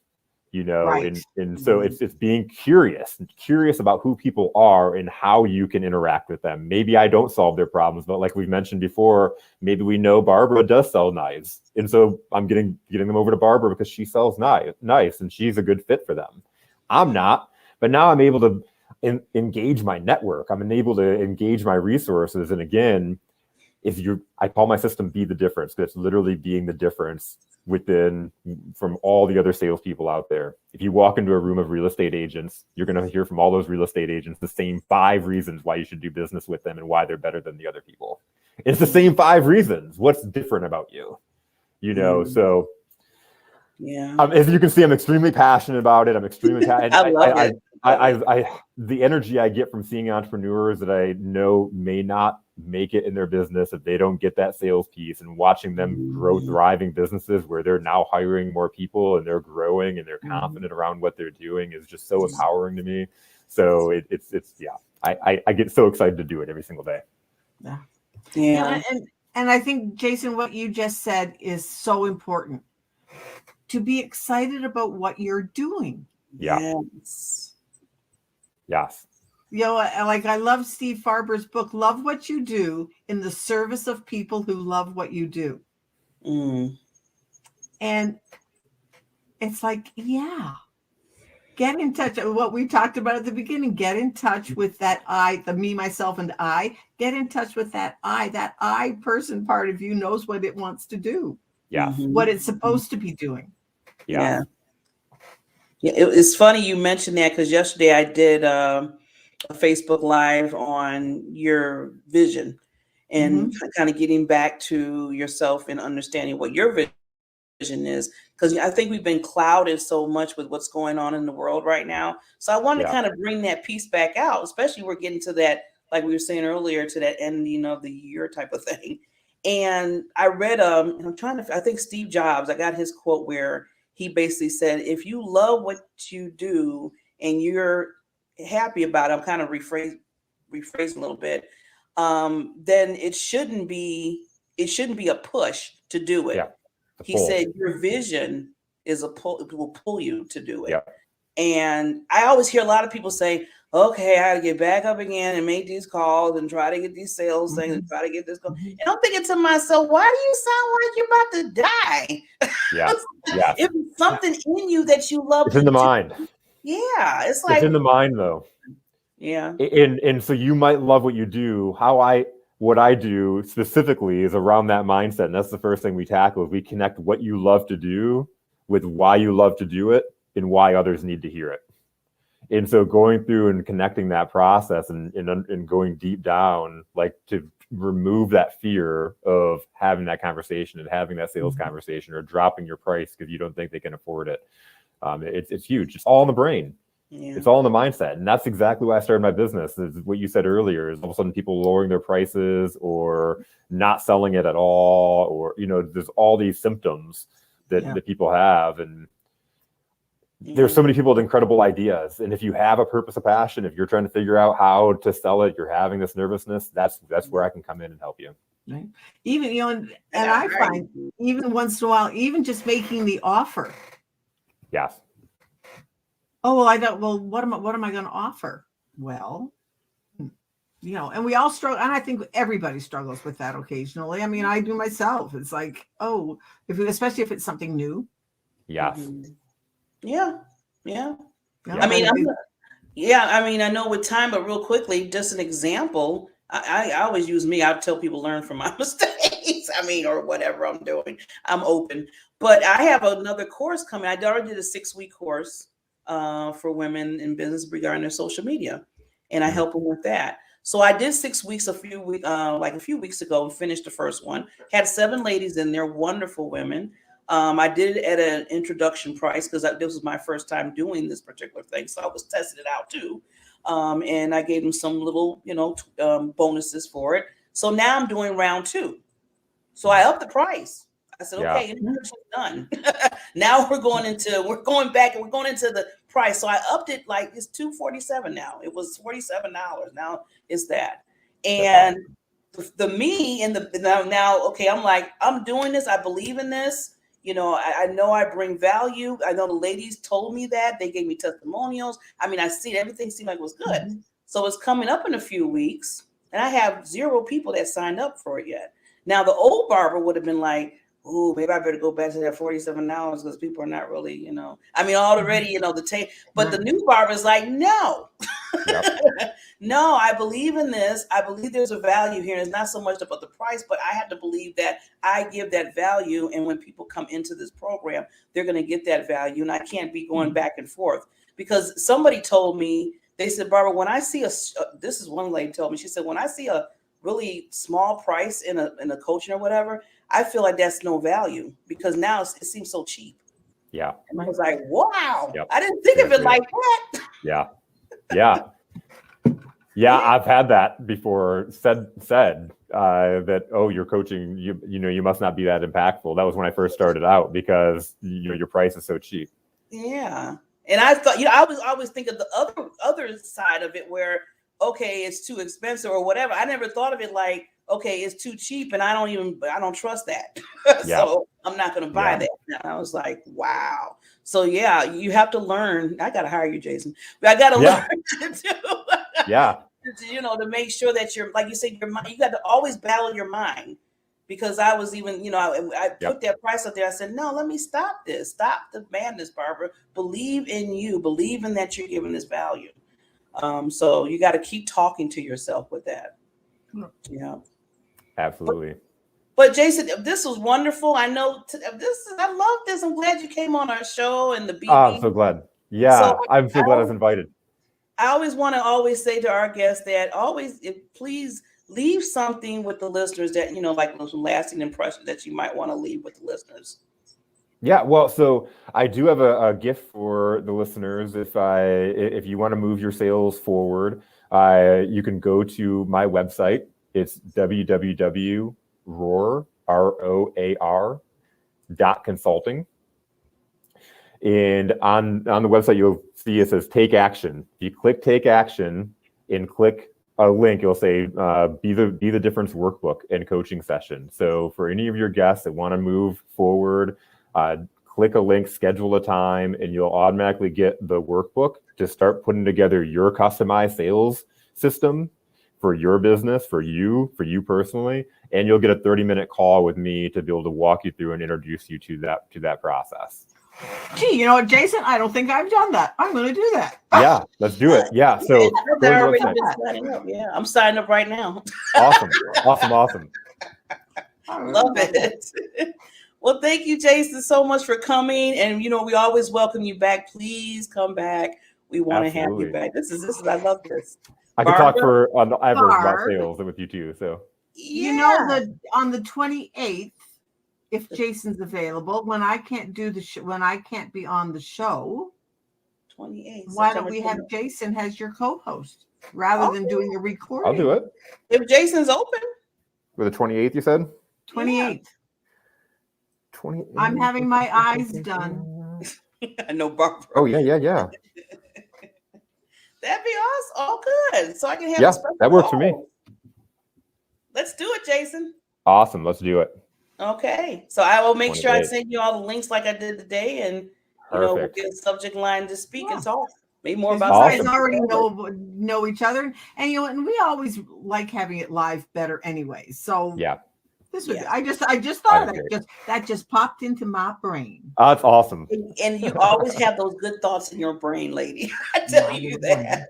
right. And so it's being curious about who people are and how you can interact with them. Maybe I don't solve their problems, but like we've mentioned before, maybe we know Barbara does sell knives. And so I'm getting them over to Barbara because she sells knives and she's a good fit for them. I'm not, but now I'm able to engage my network. I'm able to engage my resources. And again, I call my system Be the Difference. That's literally being the difference from all the other salespeople out there. If you walk into a room of real estate agents, you're going to hear from all those real estate agents the same 5 reasons why you should do business with them and why they're better than the other people. It's the same 5 reasons. What's different about you? So yeah. As you can see, I'm extremely passionate about it. I'm extremely passionate. I love it. The energy I get from seeing entrepreneurs that I know may not make it in their business if they don't get that sales piece, and watching them grow thriving businesses where they're now hiring more people and they're growing and they're confident around what they're doing is just so empowering to me. So I get so excited to do it every single day. Yeah. And I think, Jason, what you just said is so important. To be excited about what you're doing. Yeah. Yes. Like I love Steve Farber's book, Love What You Do in the Service of People Who Love What You Do. And it's like, get in touch. What we talked about at the beginning, get in touch with that I, the me, myself, and I. Get in touch with that I person part of you knows what it wants to do. Yeah. What it's supposed to be doing. Yeah. It's funny you mentioned that, because yesterday I did a Facebook Live on your vision and kind of getting back to yourself and understanding what your vision vision is, because I think we've been clouded so much with what's going on in the world right now. So I wanted to kind of bring that piece back out, especially we're getting to that, like we were saying earlier, to that ending of the year type of thing. And I read, and I think Steve Jobs, I got his quote where he basically said, if you love what you do and you're happy about it, I'm kind of rephrasing a little bit, then it shouldn't be a push to do it. Yeah. He said your vision is will pull you to do it. Yeah. And I always hear a lot of people say, okay, I gotta get back up again and make these calls and try to get these sales things and try to get this going. And I'm thinking to myself, why do you sound like you're about to die? Yeah. Yeah. If it's something in you that you love, it's in the mind. Yeah. It's like, it's in the mind though. Yeah. And so you might love what you do. What I do specifically is around that mindset. And that's the first thing we tackle is we connect what you love to do with why you love to do it and why others need to hear it. And so going through and connecting that process and going deep down, like to remove that fear of having that conversation and having that sales conversation or dropping your price because you don't think they can afford it. It's huge. It's all in the brain. Yeah. It's all in the mindset. And that's exactly why I started my business. Is what you said earlier, is all of a sudden people lowering their prices or not selling it at all, or, there's all these symptoms that people have. And there's so many people with incredible ideas. And if you have a purpose, a passion, if you're trying to figure out how to sell it, you're having this nervousness, that's where I can come in and help you. Right. Even, and I find even once in a while, even just making the offer. Yes. Oh, well, what am I going to offer? Well, and we all struggle. And I think everybody struggles with that occasionally. I mean, I do myself. It's like, especially if it's something new. Yes. Yeah. I mean, I know with time, but real quickly, just an example. I always use me. I tell people learn from my mistakes. Or whatever I'm doing. I'm open. But I have another course coming. I already did a 6-week course for women in business regarding their social media, and I help them with that. So I did 6 weeks a few weeks ago and finished the first one. Had 7 ladies in there, wonderful women. I did it at an introduction price because this was my first time doing this particular thing, so I was testing it out too. And I gave them some little, bonuses for it. So now I'm doing round 2. So I upped the price. I said, okay, introduction's done. Now we're going back and we're going into the price. So I upped it, like it's $247 now. It was $47. Now it's that. And the me and now, okay, I'm like, I'm doing this. I believe in this. I know I bring value. I know the ladies told me that. They gave me testimonials. I see everything seemed like it was good. So it's coming up in a few weeks. And I have 0 people that signed up for it yet. Now, the old barber would have been like, oh, maybe I better go back to that $47 because people are not really, already, the tape. But the new barber is like, no, no, I believe in this. I believe there's a value here. And it's not so much about the price, but I have to believe that I give that value. And when people come into this program, they're going to get that value. And I can't be going back and forth because somebody told me, they said, Barbara, when I see this is one lady told me, she said, when I see a really small price in a coaching or whatever, I feel like that's no value because now it seems so cheap. Yeah. And I was like, wow, I didn't think of it like that. Yeah. I've had that before said that, oh, you're coaching, you must not be that impactful. That was when I first started out because your price is so cheap. Yeah. And I thought, I was always think of the other side of it where, okay, it's too expensive or whatever. I never thought of it like, okay, it's too cheap and I don't trust that. So I'm not going to buy that. And I was like, wow. So you have to learn. I got to hire you, Jason. But I got to learn to make sure that you're, like you said, your mind, you got to always battle your mind. Because I was even, I put that price up there. I said, no, let me stop this. Stop the madness, Barbara. Believe in you. Believe in that you're giving this value. So you got to keep talking to yourself with that. Yeah. Absolutely. But Jason, this was wonderful. I know I love this. I'm glad you came on our show and the BB. Oh, I'm so glad. Yeah, so I'm so glad I was invited. I always want to say to our guests that please leave something with the listeners that, like those lasting impressions that you might want to leave with the listeners. Yeah, well, so I do have a gift for the listeners. If you want to move your sales forward, you can go to my website. It's www.roar.consulting. And on the website, you'll see it says take action. If you click take action and click a link, it'll say be the difference workbook and coaching session. So for any of your guests that want to move forward, click a link, schedule a time, and you'll automatically get the workbook to start putting together your customized sales system for your business, for you personally. And you'll get a 30-minute call with me to be able to walk you through and introduce you to that process. Gee, you know what, Jason? I don't think I've done that. I'm going to do that. Yeah, let's do it. Yeah. So I've already been signing up. Yeah, I'm signing up right now. Awesome. Love it. Well, thank you, Jason, so much for coming. And we always welcome you back. Please come back. We want to have you back. This is I love this. I could talk for ever about sales with you too. So you know that on the 28th, if Jason's available, when I can't do when I can't be on the show, 28th. Why don't we have Jason as your co-host rather than doing a recording? I'll do it. If Jason's open. With the 28th, you said? 28th. 28th. I'm having my eyes done. I know, Barbara. Oh, yeah. That'd be awesome. Oh, good. So I can have a special that works for me. Let's do it, Jason. Awesome. Let's do it. Okay. So I will make sure I send you all the links like I did today, and we'll get a subject line to speak and talk. Maybe more about you guys already know each other, and and we always like having it live better anyway. So this would I just thought of it. That just popped into my brain. That's awesome. And you always have those good thoughts in your brain, lady. I tell you that.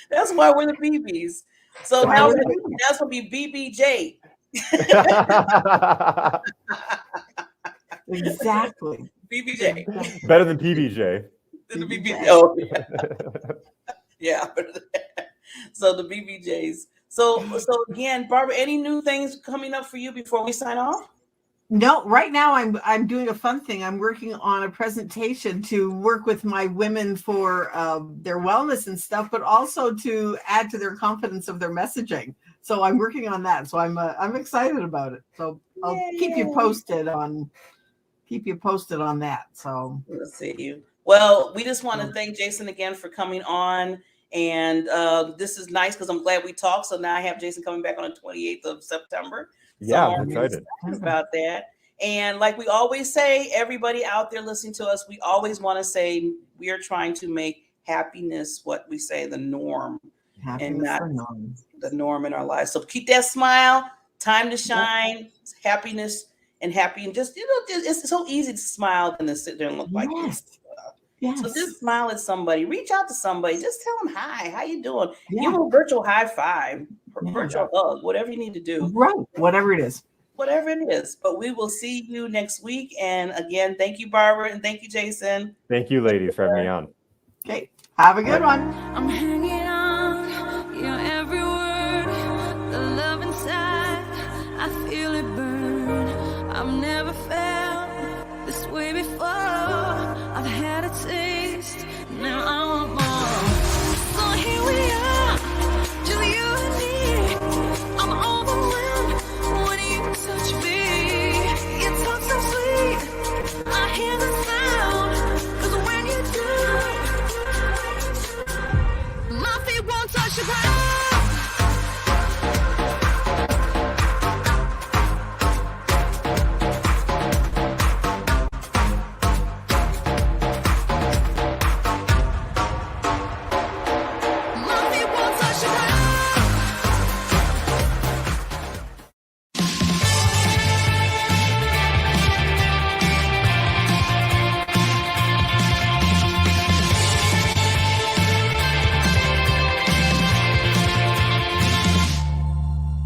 That's why we're the BBs. So now that's gonna be BBJ. Exactly. BBJ. Better than PBJ. Oh, yeah. So the BBJs. So again, Barbara, any new things coming up for you before we sign off? No, right now I'm doing a fun thing. I'm working on a presentation to work with my women for their wellness and stuff, but also to add to their confidence of their messaging. So I'm working on that. So I'm excited about it. So I'll keep you posted on that. So let's see you. Well, we just want to thank Jason again for coming on. And this is nice because I'm glad we talked. So now I have Jason coming back on the 28th of September. So I'm excited about that. And like we always say, everybody out there listening to us, we always want to say we are trying to make happiness what we say the norm, and not the norm in our lives. So keep that smile, time to shine, happiness and happy, and just it's so easy to smile than to sit there and look like this. Yes. So just smile at somebody, reach out to somebody, just tell them hi, how you doing? Give them a virtual high five, virtual hug, whatever you need to do. Right, whatever it is. But we will see you next week. And again, thank you, Barbara, and thank you, Jason. Thank you, ladies, for having me on. Okay, have a good one. I'm hanging on your every word, the love inside, I feel it burn. I've never felt this way before. I've had a taste, now I